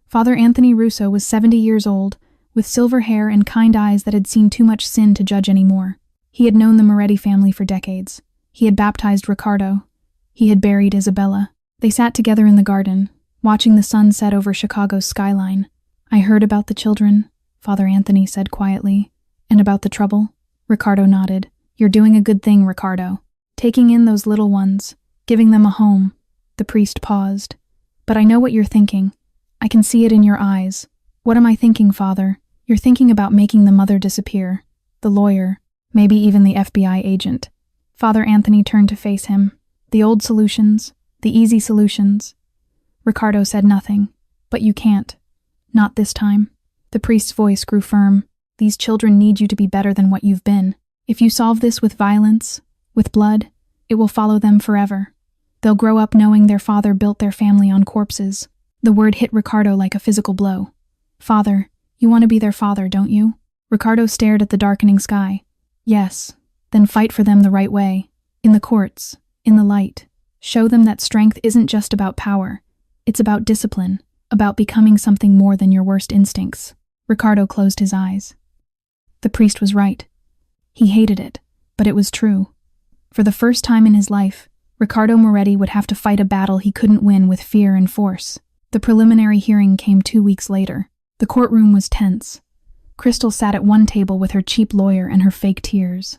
Father Anthony Russo was 70 years old, with silver hair and kind eyes that had seen too much sin to judge anymore. He had known the Moretti family for decades. He had baptized Ricardo. He had buried Isabella. They sat together in the garden, watching the sun set over Chicago's skyline. "I heard about the children," Father Anthony said quietly. "And about the trouble?" Ricardo nodded. "You're doing a good thing, Ricardo. Taking in those little ones, giving them a home." The priest paused. "But I know what you're thinking. I can see it in your eyes." "What am I thinking, Father?" "You're thinking about making the mother disappear. The lawyer, maybe even the FBI agent." Father Anthony turned to face him. "The old solutions, the easy solutions." Ricardo said nothing. "But you can't. Not this time." The priest's voice grew firm. "These children need you to be better than what you've been. If you solve this with violence, with blood, it will follow them forever. They'll grow up knowing their father built their family on corpses." The word hit Ricardo like a physical blow. "Father, you want to be their father, don't you?" Ricardo stared at the darkening sky. "Yes. Then fight for them the right way. In the courts, in the light. Show them that strength isn't just about power. It's about discipline, about becoming something more than your worst instincts." Ricardo closed his eyes. The priest was right. He hated it, but it was true. For the first time in his life, Ricardo Moretti would have to fight a battle he couldn't win with fear and force. The preliminary hearing came 2 weeks later. The courtroom was tense. Crystal sat at one table with her cheap lawyer and her fake tears.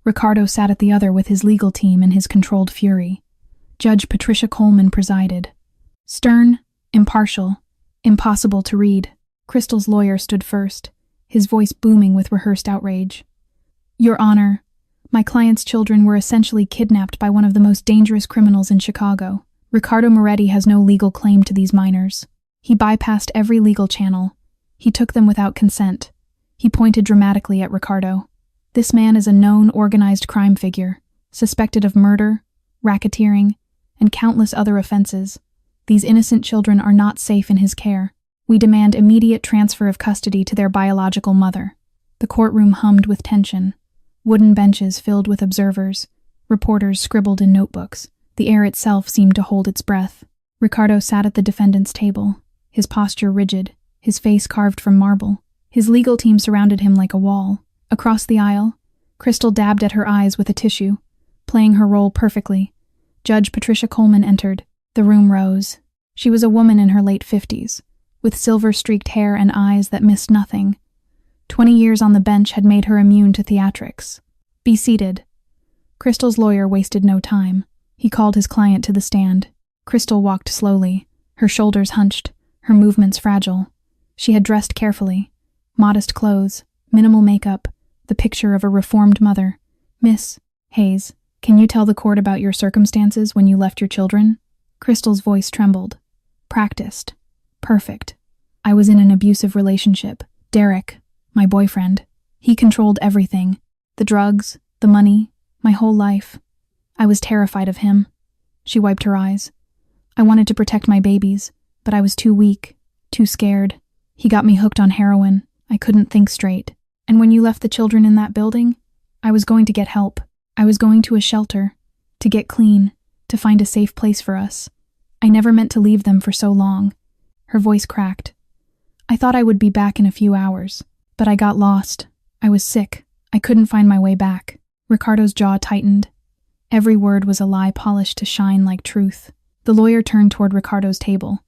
Ricardo sat at the other with his legal team and his controlled fury. Judge Patricia Coleman presided. Stern, impartial, impossible to read. Crystal's lawyer stood first, his voice booming with rehearsed outrage. "Your Honor, my client's children were essentially kidnapped by one of the most dangerous criminals in Chicago. Ricardo Moretti has no legal claim to these minors. He bypassed every legal channel. He took them without consent." He pointed dramatically at Ricardo. "This man is a known organized crime figure, suspected of murder, racketeering, and countless other offenses. These innocent children are not safe in his care. We demand immediate transfer of custody to their biological mother." The courtroom hummed with tension. Wooden benches filled with observers. Reporters scribbled in notebooks. The air itself seemed to hold its breath. Ricardo sat at the defendant's table, his posture rigid, his face carved from marble. His legal team surrounded him like a wall. Across the aisle, Crystal dabbed at her eyes with a tissue, playing her role perfectly. Judge Patricia Coleman entered. The room rose. She was a woman in her late 50s, with silver-streaked hair and eyes that missed nothing. 20 years on the bench had made her immune to theatrics. "Be seated." Crystal's lawyer wasted no time. He called his client to the stand. Crystal walked slowly, her shoulders hunched, her movements fragile. She had dressed carefully. Modest clothes, minimal makeup, the picture of a reformed mother. "Miss Hayes, can you tell the court about your circumstances when you left your children?" Crystal's voice trembled. "Practiced. Perfect. I was in an abusive relationship. Derek, my boyfriend. He controlled everything. The drugs, the money, my whole life. I was terrified of him." She wiped her eyes. "I wanted to protect my babies, but I was too weak, too scared. He got me hooked on heroin. I couldn't think straight. And when you left the children in that building, I was going to get help. I was going to a shelter, to get clean, to find a safe place for us. I never meant to leave them for so long." Her voice cracked. "I thought I would be back in a few hours, but I got lost. I was sick. I couldn't find my way back." Ricardo's jaw tightened. Every word was a lie polished to shine like truth. The lawyer turned toward Ricardo's table.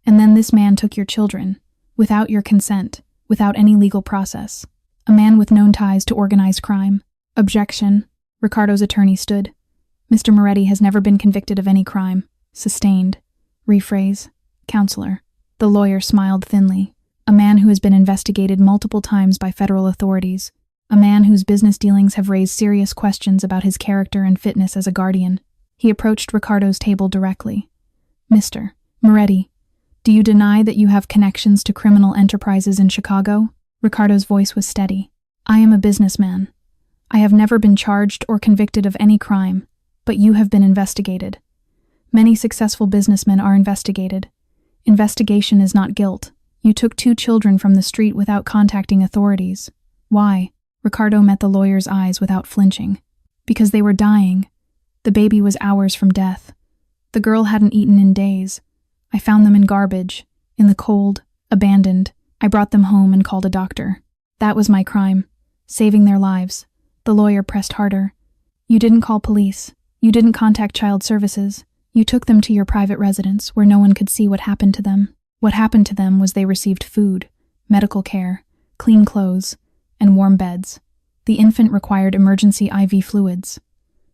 "And then this man took your children, without your consent, without any legal process. A man with known ties to organized crime." "Objection." Ricardo's attorney stood. "Mr. Moretti has never been convicted of any crime." Sustained. Rephrase. "Counselor." The lawyer smiled thinly. "A man who has been investigated multiple times by federal authorities. A man whose business dealings have raised serious questions about his character and fitness as a guardian." He approached Ricardo's table directly. "Mr. Moretti, do you deny that you have connections to criminal enterprises in Chicago?" Ricardo's voice was steady. "I am a businessman. I have never been charged or convicted of any crime, But you have been investigated. Many successful businessmen are investigated. Investigation is not guilt. You took 2 children from the street without contacting authorities. Why? Ricardo met the lawyer's eyes without flinching. Because they were dying. The baby was hours from death. The girl hadn't eaten in days. I found them in garbage, in the cold, abandoned. I brought them home and called a doctor. That was my crime. Saving their lives. The lawyer pressed harder. You didn't call police. You didn't contact child services. You took them to your private residence where no one could see what happened to them. What happened to them was they received food, medical care, clean clothes, and warm beds. The infant required emergency IV fluids.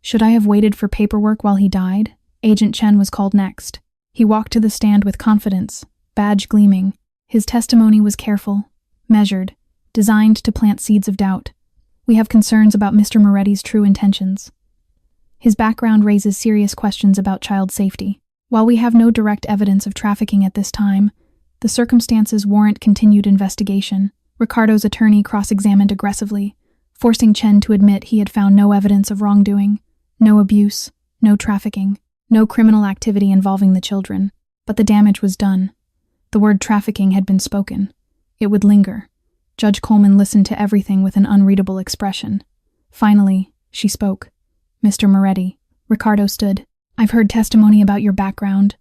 Should I have waited for paperwork while he died? Agent Chen was called next. He walked to the stand with confidence, badge gleaming. His testimony was careful, measured, designed to plant seeds of doubt. We have concerns about Mr. Moretti's true intentions. His background raises serious questions about child safety. While we have no direct evidence of trafficking at this time, the circumstances warrant continued investigation. Ricardo's attorney cross-examined aggressively, forcing Chen to admit he had found no evidence of wrongdoing, no abuse, no trafficking, no criminal activity involving the children. But the damage was done. The word trafficking had been spoken. It would linger. Judge Coleman listened to everything with an unreadable expression. Finally, she spoke. Mr. Moretti. Ricardo stood. I've heard testimony about your background,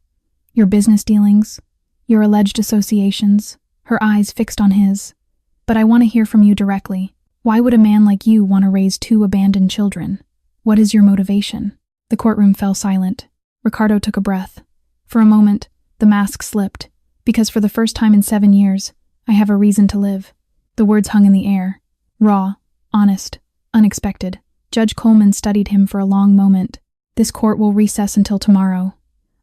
your business dealings, your alleged associations, her eyes fixed on his. But I want to hear from you directly. Why would a man like you want to raise 2 abandoned children? What is your motivation? The courtroom fell silent. Ricardo took a breath. For a moment, the mask slipped. Because for the first time in 7 years, I have a reason to live. The words hung in the air. Raw, honest, unexpected. Judge Coleman studied him for a long moment. This court will recess until tomorrow.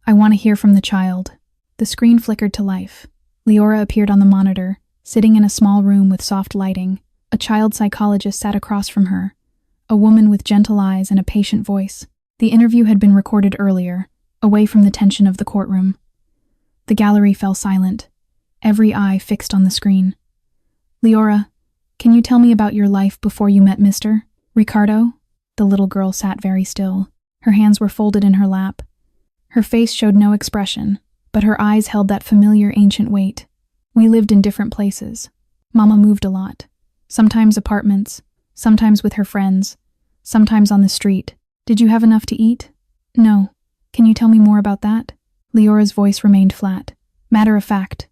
I want to hear from the child. The screen flickered to life. Leora appeared on the monitor, sitting in a small room with soft lighting. A child psychologist sat across from her, a woman with gentle eyes and a patient voice. The interview had been recorded earlier, away from the tension of the courtroom. The gallery fell silent, every eye fixed on the screen. Leora, can you tell me about your life before you met Mr. Ricardo? The little girl sat very still. Her hands were folded in her lap. Her face showed no expression, but her eyes held that familiar ancient weight. We lived in different places. Mama moved a lot. Sometimes apartments, sometimes with her friends, sometimes on the street. Did you have enough to eat? No. Can you tell me more about that? Leora's voice remained flat, matter of fact,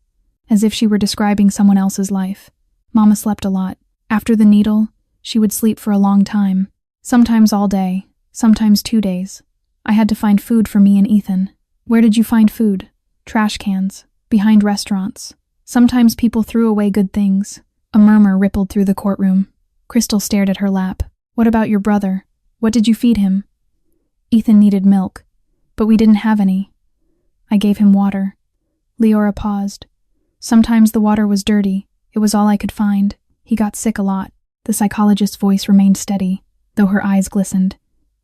as if she were describing someone else's life. Mama slept a lot. After the needle, she would sleep for a long time. Sometimes all day, sometimes 2 days. I had to find food for me and Ethan. Where did you find food? Trash cans, behind restaurants. Sometimes people threw away good things. A murmur rippled through the courtroom. Crystal stared at her lap. What about your brother? What did you feed him? Ethan needed milk, but we didn't have any. I gave him water. Leora paused. Sometimes the water was dirty. It was all I could find. He got sick a lot. The psychologist's voice remained steady, though her eyes glistened.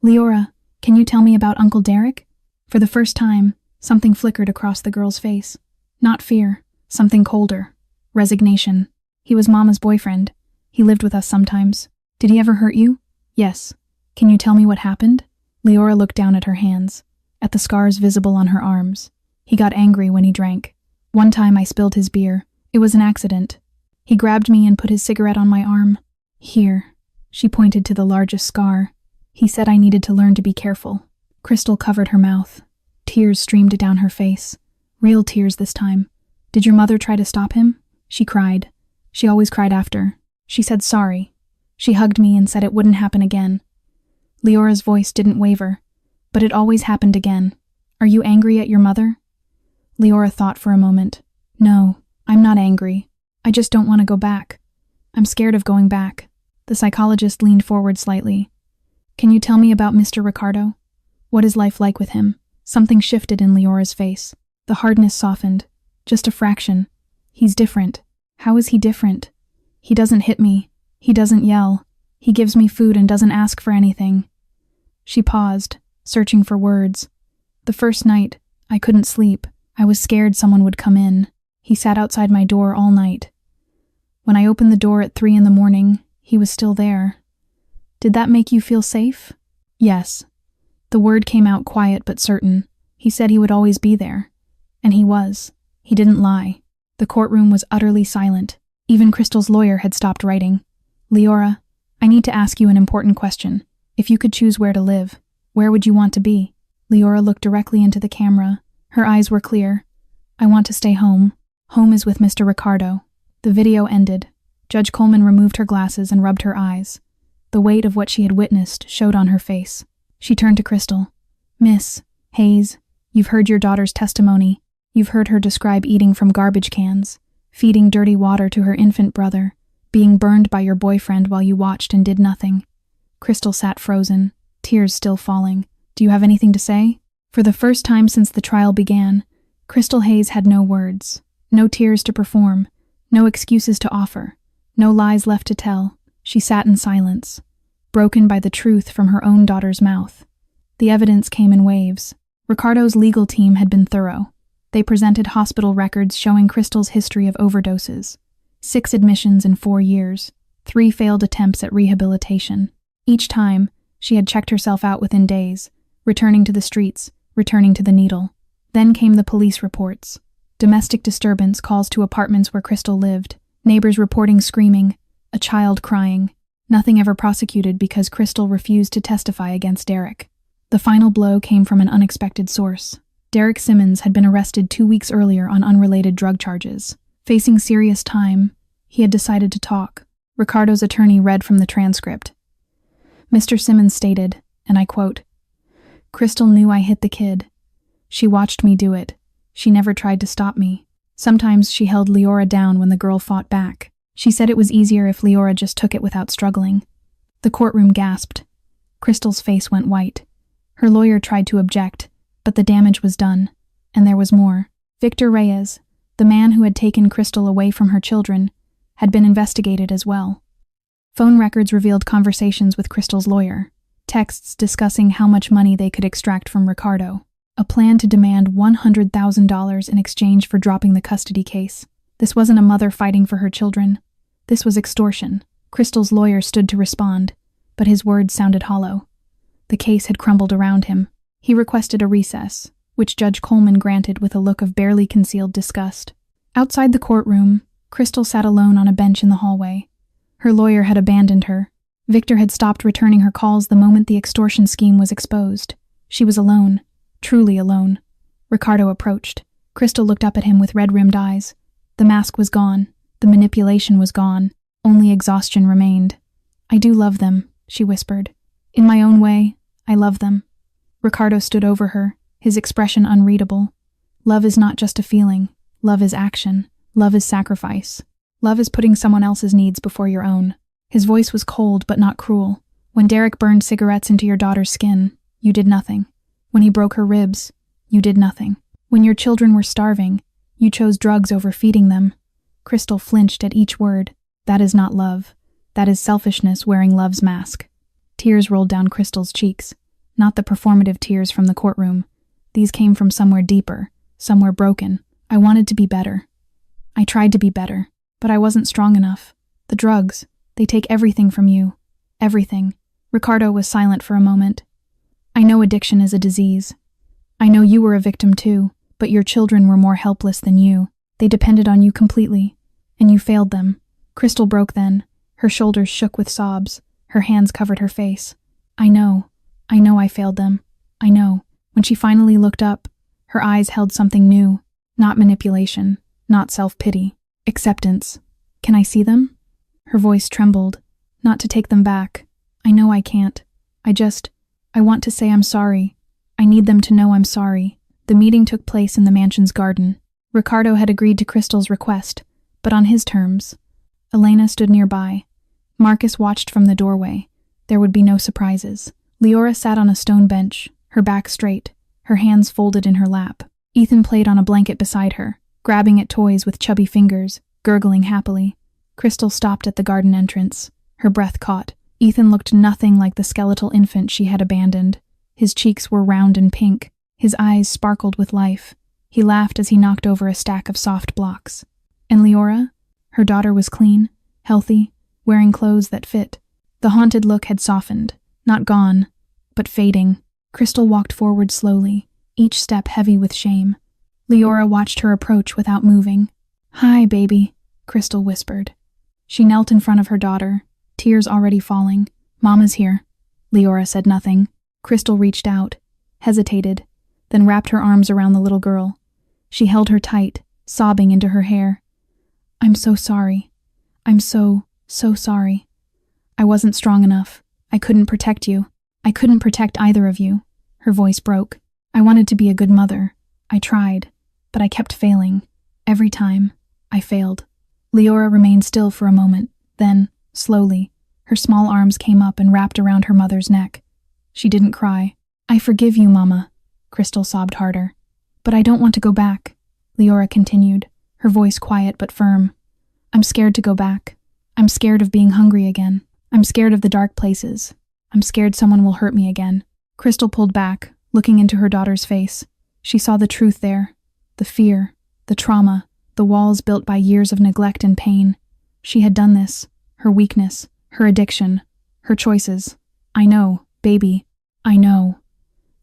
Leora, can you tell me about Uncle Derek? For the first time, something flickered across the girl's face. Not fear, something colder. Resignation. He was Mama's boyfriend. He lived with us sometimes. Did he ever hurt you? Yes. Can you tell me what happened? Leora looked down at her hands, at the scars visible on her arms. He got angry when he drank. One time I spilled his beer. It was an accident. He grabbed me and put his cigarette on my arm. Here. She pointed to the largest scar. He said I needed to learn to be careful. Crystal covered her mouth. Tears streamed down her face. Real tears this time. Did your mother try to stop him? She cried. She always cried after. She said sorry. She hugged me and said it wouldn't happen again. Leora's voice didn't waver, but it always happened again. Are you angry at your mother? Leora thought for a moment. No, I'm not angry. I just don't want to go back. I'm scared of going back. The psychologist leaned forward slightly. Can you tell me about Mr. Ricardo? What is life like with him? Something shifted in Leora's face. The hardness softened. Just a fraction. He's different. How is he different? He doesn't hit me. He doesn't yell. He gives me food and doesn't ask for anything. She paused, searching for words. The first night, I couldn't sleep. I was scared someone would come in. He sat outside my door all night. When I opened the door at 3 a.m, he was still there. Did that make you feel safe? Yes. The word came out quiet but certain. He said he would always be there. And he was. He didn't lie. The courtroom was utterly silent. Even Crystal's lawyer had stopped writing. Leora, I need to ask you an important question. If you could choose where to live, where would you want to be? Leora looked directly into the camera. Her eyes were clear. I want to stay home. Home is with Mr. Ricardo. The video ended. Judge Coleman removed her glasses and rubbed her eyes. The weight of what she had witnessed showed on her face. She turned to Crystal. Miss Hayes, you've heard your daughter's testimony. You've heard her describe eating from garbage cans, feeding dirty water to her infant brother, being burned by your boyfriend while you watched and did nothing. Crystal sat frozen, tears still falling. Do you have anything to say? For the first time since the trial began, Crystal Hayes had no words, no tears to perform, no excuses to offer, no lies left to tell. She sat in silence, broken by the truth from her own daughter's mouth. The evidence came in waves. Ricardo's legal team had been thorough. They presented hospital records showing Crystal's history of overdoses. 6 admissions in 4 years, 3 failed attempts at rehabilitation. Each time, she had checked herself out within days, returning to the streets, returning to the needle. Then came the police reports. Domestic disturbance, calls to apartments where Crystal lived, neighbors reporting screaming, a child crying. Nothing ever prosecuted because Crystal refused to testify against Derek. The final blow came from an unexpected source. Derek Simmons had been arrested 2 weeks earlier on unrelated drug charges. Facing serious time, he had decided to talk. Ricardo's attorney read from the transcript. Mr. Simmons stated, and I quote, Crystal knew I hit the kid. She watched me do it. She never tried to stop me. Sometimes she held Leora down when the girl fought back. She said it was easier if Leora just took it without struggling. The courtroom gasped. Crystal's face went white. Her lawyer tried to object, but the damage was done. And there was more. Victor Reyes, the man who had taken Crystal away from her children, had been investigated as well. Phone records revealed conversations with Crystal's lawyer, texts discussing how much money they could extract from Ricardo, a plan to demand $100,000 in exchange for dropping the custody case. This wasn't a mother fighting for her children. This was extortion. Crystal's lawyer stood to respond, but his words sounded hollow. The case had crumbled around him. He requested a recess, which Judge Coleman granted with a look of barely concealed disgust. Outside the courtroom, Crystal sat alone on a bench in the hallway. Her lawyer had abandoned her. Victor had stopped returning her calls the moment the extortion scheme was exposed. She was alone, truly alone. Ricardo approached. Crystal looked up at him with red-rimmed eyes. The mask was gone. The manipulation was gone. Only exhaustion remained. I do love them, she whispered. In my own way, I love them. Ricardo stood over her, his expression unreadable. Love is not just a feeling. Love is action. Love is sacrifice. Love is putting someone else's needs before your own. His voice was cold but not cruel. When Derek burned cigarettes into your daughter's skin, you did nothing. When he broke her ribs, you did nothing. When your children were starving, you chose drugs over feeding them. Crystal flinched at each word. That is not love. That is selfishness wearing love's mask. Tears rolled down Crystal's cheeks. Not the performative tears from the courtroom. These came from somewhere deeper, somewhere broken. I wanted to be better. I tried to be better, but I wasn't strong enough. The drugs, they take everything from you. Everything. Ricardo was silent for a moment. I know addiction is a disease. I know you were a victim too, but your children were more helpless than you. They depended on you completely, and you failed them. Crystal broke then. Her shoulders shook with sobs. Her hands covered her face. I know I failed them. I know. When she finally looked up, her eyes held something new. Not manipulation, not self-pity. Acceptance. Can I see them? Her voice trembled. Not to take them back. I know I can't. I want to say I'm sorry. I need them to know I'm sorry. The meeting took place in the mansion's garden. Ricardo had agreed to Crystal's request, but on his terms. Elena stood nearby. Marcus watched from the doorway. There would be no surprises. Leora sat on a stone bench, her back straight, her hands folded in her lap. Ethan played on a blanket beside her, grabbing at toys with chubby fingers, gurgling happily. Crystal stopped at the garden entrance. Her breath caught. Ethan looked nothing like the skeletal infant she had abandoned. His cheeks were round and pink. His eyes sparkled with life. He laughed as he knocked over a stack of soft blocks. And Leora? Her daughter was clean, healthy, wearing clothes that fit. The haunted look had softened, not gone, but fading. Crystal walked forward slowly, each step heavy with shame. Leora watched her approach without moving. "Hi, baby," Crystal whispered. She knelt in front of her daughter, tears already falling. "Mama's here." Leora said nothing. Crystal reached out, hesitated, then wrapped her arms around the little girl. She held her tight, sobbing into her hair. "I'm so sorry. I'm so sorry. I wasn't strong enough. I couldn't protect you. I couldn't protect either of you." Her voice broke. "I wanted to be a good mother. I tried, but I kept failing. Every time, I failed." Leora remained still for a moment. Then, slowly, her small arms came up and wrapped around her mother's neck. She didn't cry. "I forgive you, Mama." Crystal sobbed harder. "But I don't want to go back," Leora continued, her voice quiet but firm. "I'm scared to go back. I'm scared of being hungry again. I'm scared of the dark places. I'm scared someone will hurt me again." Crystal pulled back, looking into her daughter's face. She saw the truth there. The fear, the trauma, the walls built by years of neglect and pain. She had done this. Her weakness, her addiction, her choices. "I know, baby. I know."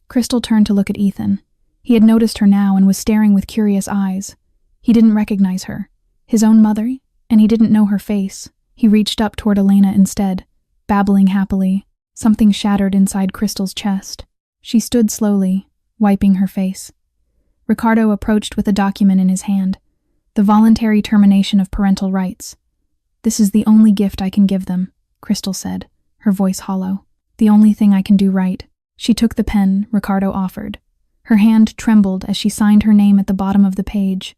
Crystal turned to look at Ethan. He had noticed her now and was staring with curious eyes. He didn't recognize her. His own mother, and he didn't know her face. He reached up toward Elena instead, babbling happily. Something shattered inside Crystal's chest. She stood slowly, wiping her face. Ricardo approached with a document in his hand. The voluntary termination of parental rights. "This is the only gift I can give them," Crystal said, her voice hollow. "The only thing I can do right." She took the pen Ricardo offered. Her hand trembled as she signed her name at the bottom of the page.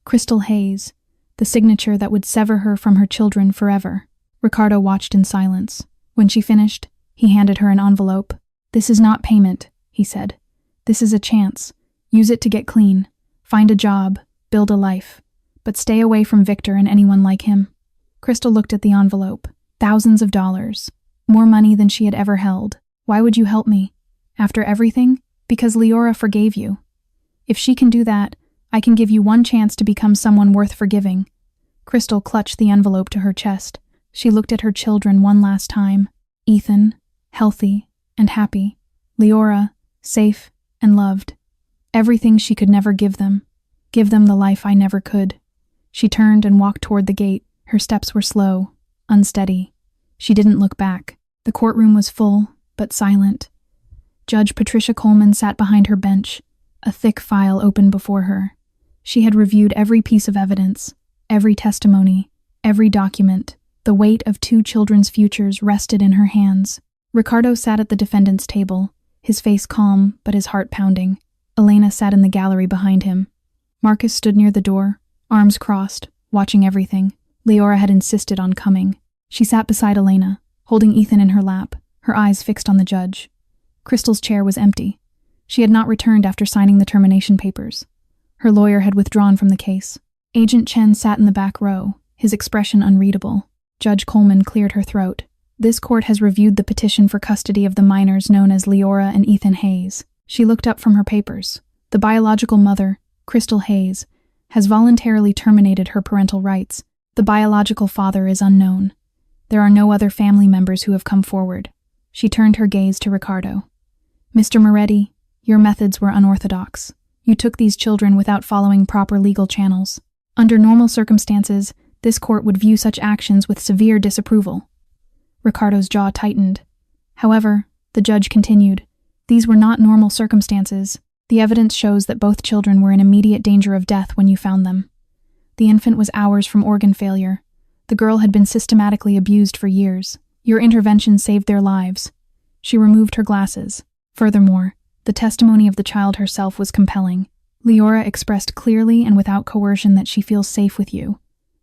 Crystal Hayes, the signature that would sever her from her children forever. Ricardo watched in silence. When she finished, he handed her an envelope. "This is not payment," he said. "This is a chance. Use it to get clean. Find a job. Build a life. But stay away from Victor and anyone like him." Crystal looked at the envelope. Thousands of dollars. More money than she had ever held. "Why would you help me? After everything? Because Leora forgave you. If she can do that, I can give you one chance to become someone worth forgiving." Crystal clutched the envelope to her chest. She looked at her children one last time. Ethan, healthy and happy. Leora, safe and loved. Everything she could never give them. Give them the life I never could. She turned and walked toward the gate. Her steps were slow, unsteady. She didn't look back. The courtroom was full, but silent. Judge Patricia Coleman sat behind her bench, a thick file open before her. She had reviewed every piece of evidence, every testimony, every document. The weight of two children's futures rested in her hands. Ricardo sat at the defendant's table, his face calm but his heart pounding. Elena sat in the gallery behind him. Marcus stood near the door, arms crossed, watching everything. Leora had insisted on coming. She sat beside Elena, holding Ethan in her lap, her eyes fixed on the judge. Crystal's chair was empty. She had not returned after signing the termination papers. Her lawyer had withdrawn from the case. Agent Chen sat in the back row, his expression unreadable. Judge Coleman cleared her throat. "This court has reviewed the petition for custody of the minors known as Leora and Ethan Hayes." She looked up from her papers. "The biological mother, Crystal Hayes, has voluntarily terminated her parental rights. The biological father is unknown. There are no other family members who have come forward." She turned her gaze to Ricardo. "Mr. Moretti, your methods were unorthodox. You took these children without following proper legal channels. Under normal circumstances, this court would view such actions with severe disapproval." Ricardo's jaw tightened. However, the judge continued, "These were not normal circumstances. The evidence shows that both children were in immediate danger of death when you found them. The infant was hours from organ failure. The girl had been systematically abused for years. Your intervention saved their lives." She removed her glasses. Furthermore, the testimony of the child herself was compelling. Leora expressed clearly and without coercion that she feels safe with you,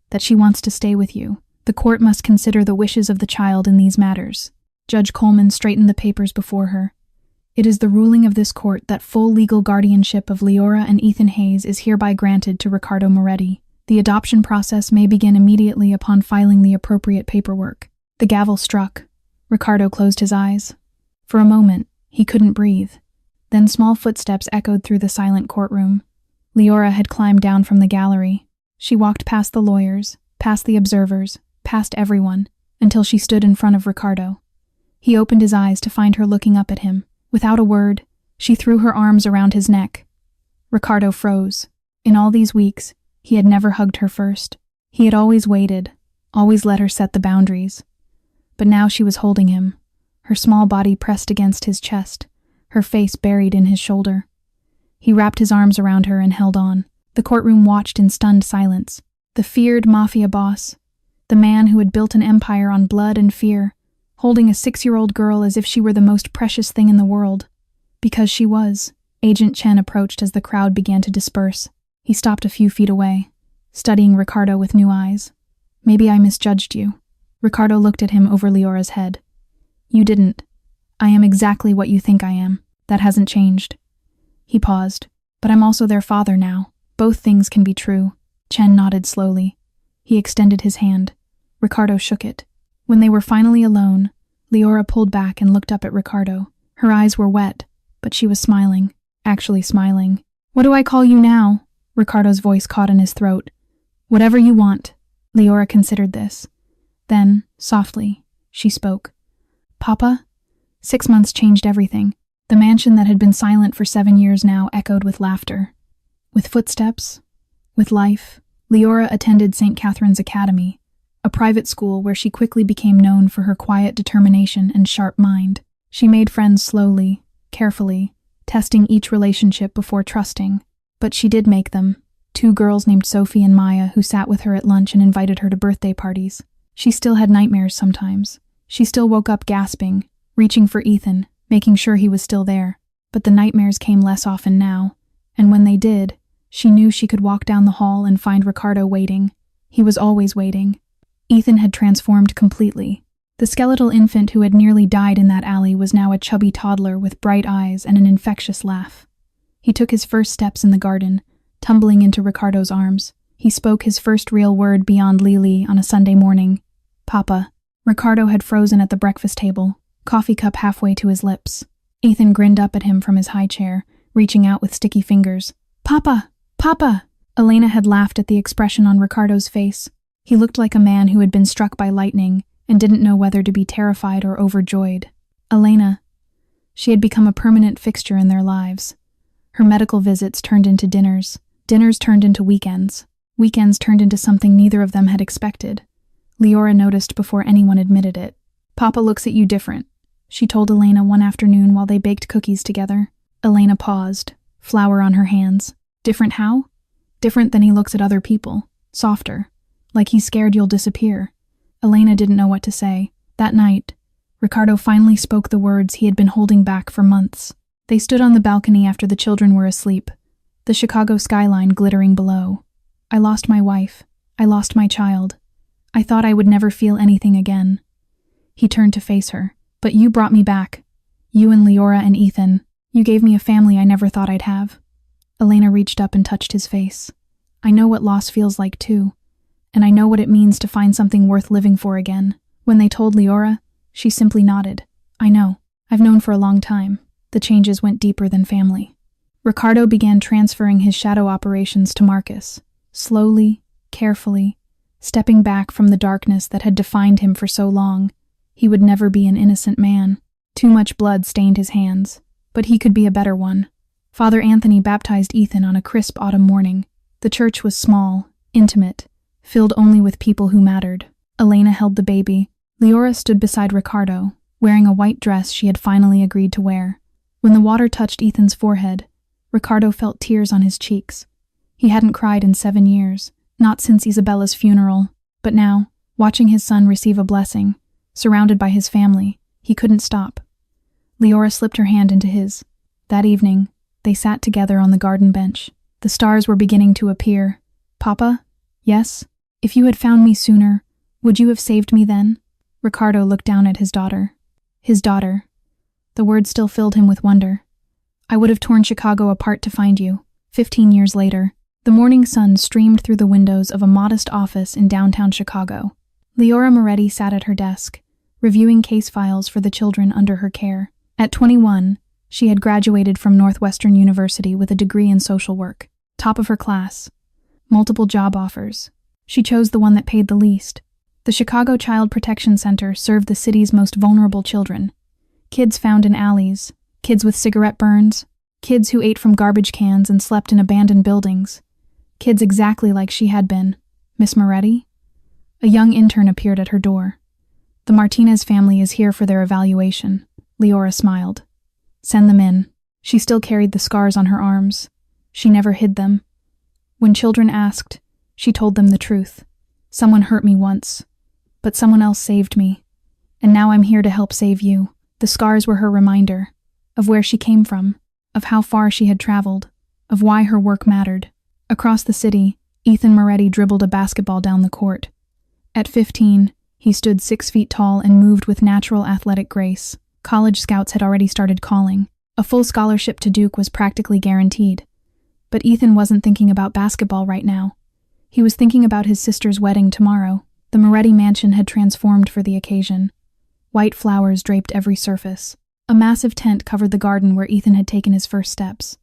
that she wants to stay with you. The court must consider the wishes of the child in these matters. Judge Coleman straightened the papers before her. "It is the ruling of this court that full legal guardianship of Leora and Ethan Hayes is hereby granted to Ricardo Moretti. The adoption process may begin immediately upon filing the appropriate paperwork." The gavel struck. Ricardo closed his eyes. For a moment, he couldn't breathe. Then small footsteps echoed through the silent courtroom. Leora had climbed down from the gallery. She walked past the lawyers, past the observers, past everyone, until she stood in front of Ricardo. He opened his eyes to find her looking up at him, Without a word, she threw her arms around his neck. Ricardo froze. In all these weeks, he had never hugged her first. He had always waited, always let her set the boundaries. But now she was holding him, her small body pressed against his chest, her face buried in his shoulder. He wrapped his arms around her and held on. The courtroom watched in stunned silence. The feared mafia boss, the man who had built an empire on blood and fear, holding a 6-year-old girl as if she were the most precious thing in the world. Because she was. Agent Chen approached as the crowd began to disperse. He stopped a few feet away, studying Ricardo with new eyes. "Maybe I misjudged you." Ricardo looked at him over Leora's head. "You didn't. I am exactly what you think I am. That hasn't changed." He paused. "But I'm also their father now. Both things can be true." Chen nodded slowly. He extended his hand. Ricardo shook it. When they were finally alone, Leora pulled back and looked up at Ricardo. Her eyes were wet, but she was smiling. Actually smiling. "What do I call you now?" Ricardo's voice caught in his throat. "Whatever you want." Leora considered this. Then, softly, she spoke. "Papa?" 6 months changed everything. The mansion that had been silent for 7 years now echoed with laughter. With footsteps, with life, Leora attended St. Catherine's Academy, a private school where she quickly became known for her quiet determination and sharp mind. She made friends slowly, carefully, testing each relationship before trusting. But she did make them. 2 girls named Sophie and Maya who sat with her at lunch and invited her to birthday parties. She still had nightmares sometimes. She still woke up gasping, reaching for Ethan, making sure he was still there. But the nightmares came less often now, and when they did, she knew she could walk down the hall and find Ricardo waiting. He was always waiting. Ethan had transformed completely. The skeletal infant who had nearly died in that alley was now a chubby toddler with bright eyes and an infectious laugh. He took his first steps in the garden, tumbling into Ricardo's arms. He spoke his first real word beyond Lily on a Sunday morning. "Papa." Ricardo had frozen at the breakfast table, coffee cup halfway to his lips. Ethan grinned up at him from his high chair, reaching out with sticky fingers. "Papa! Papa!" Elena had laughed at the expression on Ricardo's face. He looked like a man who had been struck by lightning and didn't know whether to be terrified or overjoyed. Elena. She had become a permanent fixture in their lives. Her medical visits turned into dinners. Dinners turned into weekends. Weekends turned into something neither of them had expected. Leora noticed before anyone admitted it. "Papa looks at you different," she told Elena one afternoon while they baked cookies together. Elena paused, flour on her hands. "Different how?" "Different than he looks at other people. Softer. Like he's scared you'll disappear." Elena didn't know what to say. That night, Ricardo finally spoke the words he had been holding back for months. They stood on the balcony after the children were asleep, the Chicago skyline glittering below. "I lost my wife. I lost my child. I thought I would never feel anything again." He turned to face her. "But you brought me back. You and Leora and Ethan. You gave me a family I never thought I'd have." Elena reached up and touched his face. "I know what loss feels like too. And I know what it means to find something worth living for again." When they told Leora, she simply nodded. "I know. I've known for a long time." The changes went deeper than family. Ricardo began transferring his shadow operations to Marcus, slowly, carefully, stepping back from the darkness that had defined him for so long. He would never be an innocent man. Too much blood stained his hands, but he could be a better one. Father Anthony baptized Ethan on a crisp autumn morning. The church was small, intimate, filled only with people who mattered. Elena held the baby. Leora stood beside Ricardo, wearing a white dress she had finally agreed to wear. When the water touched Ethan's forehead, Ricardo felt tears on his cheeks. He hadn't cried in 7 years, not since Isabella's funeral. But now, watching his son receive a blessing, surrounded by his family, he couldn't stop. Leora slipped her hand into his. That evening, they sat together on the garden bench. The stars were beginning to appear. "Papa?" "Yes?" "If you had found me sooner, would you have saved me then?" Ricardo looked down at his daughter. His daughter. The word still filled him with wonder. "I would have torn Chicago apart to find you." 15 years later, the morning sun streamed through the windows of a modest office in downtown Chicago. Leora Moretti sat at her desk, reviewing case files for the children under her care. At 21, she had graduated from Northwestern University with a degree in social work. Top of her class. Multiple job offers. She chose the one that paid the least. The Chicago Child Protection Center served the city's most vulnerable children. Kids found in alleys, Kids with cigarette burns. Kids who ate from garbage cans and slept in abandoned buildings. Kids exactly like she had been. Miss Moretti? A young intern appeared at her door. The Martinez family is here for their evaluation. Leora smiled. Send them in. She still carried the scars on her arms. She never hid them. When children asked, she told them the truth. Someone hurt me once, but someone else saved me. And now I'm here to help save you. The scars were her reminder of where she came from, of how far she had traveled, of why her work mattered. Across the city, Ethan Moretti dribbled a basketball down the court. At 15, he stood 6 feet tall and moved with natural athletic grace. College scouts had already started calling. A full scholarship to Duke was practically guaranteed. But Ethan wasn't thinking about basketball right now. He was thinking about his sister's wedding tomorrow. The Moretti mansion had transformed for the occasion. White flowers draped every surface. A massive tent covered the garden where Ethan had taken his first steps.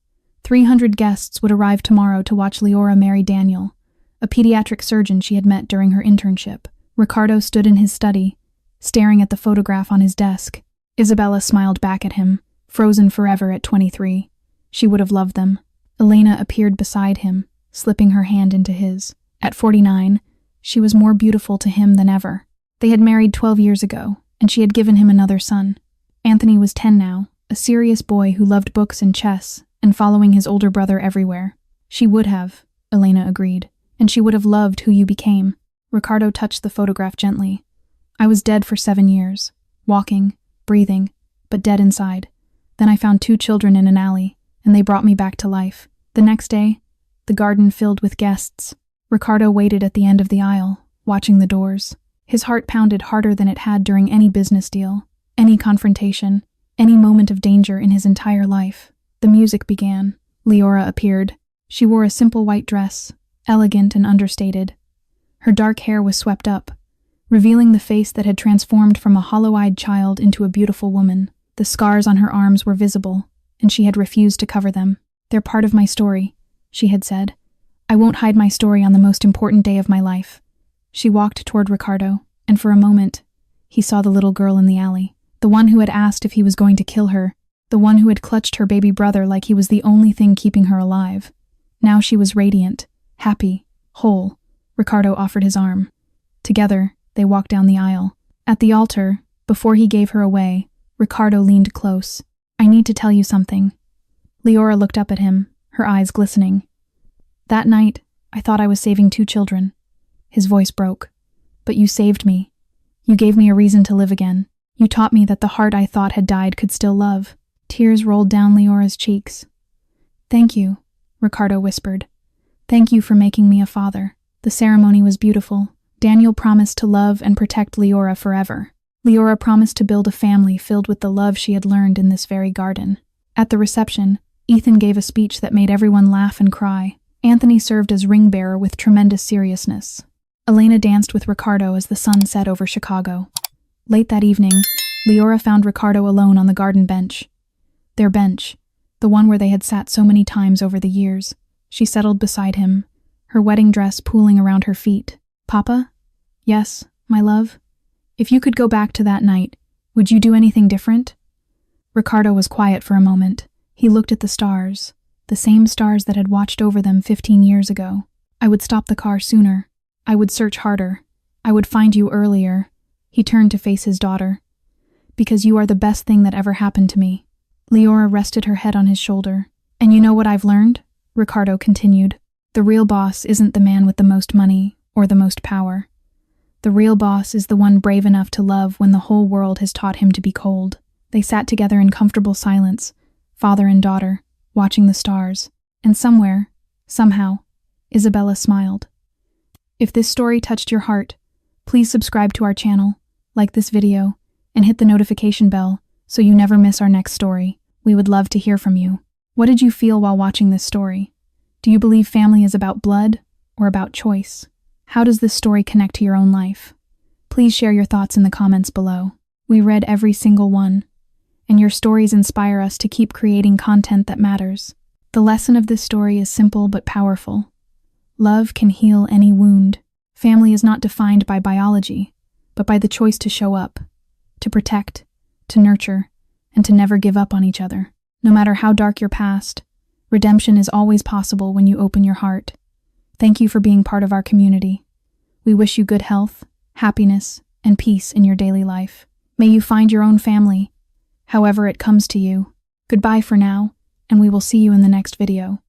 300 guests would arrive tomorrow to watch Leora marry Daniel, a pediatric surgeon she had met during her internship. Ricardo stood in his study, staring at the photograph on his desk. Isabella smiled back at him, frozen forever at 23. She would have loved them. Elena appeared beside him, slipping her hand into his. At 49, she was more beautiful to him than ever. They had married 12 years ago, and she had given him another son. Anthony was 10 now, a serious boy who loved books and chess, and following his older brother everywhere. She would have, Elena agreed, and she would have loved who you became. Ricardo touched the photograph gently. I was dead for 7 years, walking, breathing, but dead inside. Then I found 2 children in an alley, and they brought me back to life. The next day, the garden filled with guests. Ricardo waited at the end of the aisle, watching the doors. His heart pounded harder than it had during any business deal, any confrontation, any moment of danger in his entire life. The music began. Leora appeared. She wore a simple white dress, elegant and understated. Her dark hair was swept up, revealing the face that had transformed from a hollow-eyed child into a beautiful woman. The scars on her arms were visible, and she had refused to cover them. They're part of my story, she had said. I won't hide my story on the most important day of my life. She walked toward Ricardo, and for a moment, he saw the little girl in the alley, the one who had asked if he was going to kill her, the one who had clutched her baby brother like he was the only thing keeping her alive. Now she was radiant, happy, whole. Ricardo offered his arm. Together, they walked down the aisle. At the altar, before he gave her away, Ricardo leaned close. I need to tell you something. Leora looked up at him, her eyes glistening. That night, I thought I was saving 2 children. His voice broke. But you saved me. You gave me a reason to live again. You taught me that the heart I thought had died could still love. Tears rolled down Leora's cheeks. Thank you, Ricardo whispered. Thank you for making me a father. The ceremony was beautiful. Daniel promised to love and protect Leora forever. Leora promised to build a family filled with the love she had learned in this very garden. At the reception, Ethan gave a speech that made everyone laugh and cry. Anthony served as ring-bearer with tremendous seriousness. Elena danced with Ricardo as the sun set over Chicago. Late that evening, Leora found Ricardo alone on the garden bench. Their bench, the one where they had sat so many times over the years. She settled beside him, her wedding dress pooling around her feet. Papa? Yes, my love? If you could go back to that night, would you do anything different? Ricardo was quiet for a moment. He looked at the stars, the same stars that had watched over them 15 years ago. I would stop the car sooner. I would search harder. I would find you earlier. He turned to face his daughter. Because you are the best thing that ever happened to me. Leora rested her head on his shoulder. And you know what I've learned? Ricardo continued. The real boss isn't the man with the most money or the most power. The real boss is the one brave enough to love when the whole world has taught him to be cold. They sat together in comfortable silence, father and daughter, watching the stars. And somewhere, somehow, Isabella smiled. If this story touched your heart, please subscribe to our channel, like this video, and hit the notification bell so you never miss our next story. We would love to hear from you. What did you feel while watching this story? Do you believe family is about blood or about choice? How does this story connect to your own life? Please share your thoughts in the comments below. We read every single one, and your stories inspire us to keep creating content that matters. The lesson of this story is simple but powerful. Love can heal any wound. Family is not defined by biology, but by the choice to show up, to protect, to nurture, and to never give up on each other. No matter how dark your past, redemption is always possible when you open your heart. Thank you for being part of our community. We wish you good health, happiness, and peace in your daily life. May you find your own family, however it comes to you. Goodbye for now, and we will see you in the next video.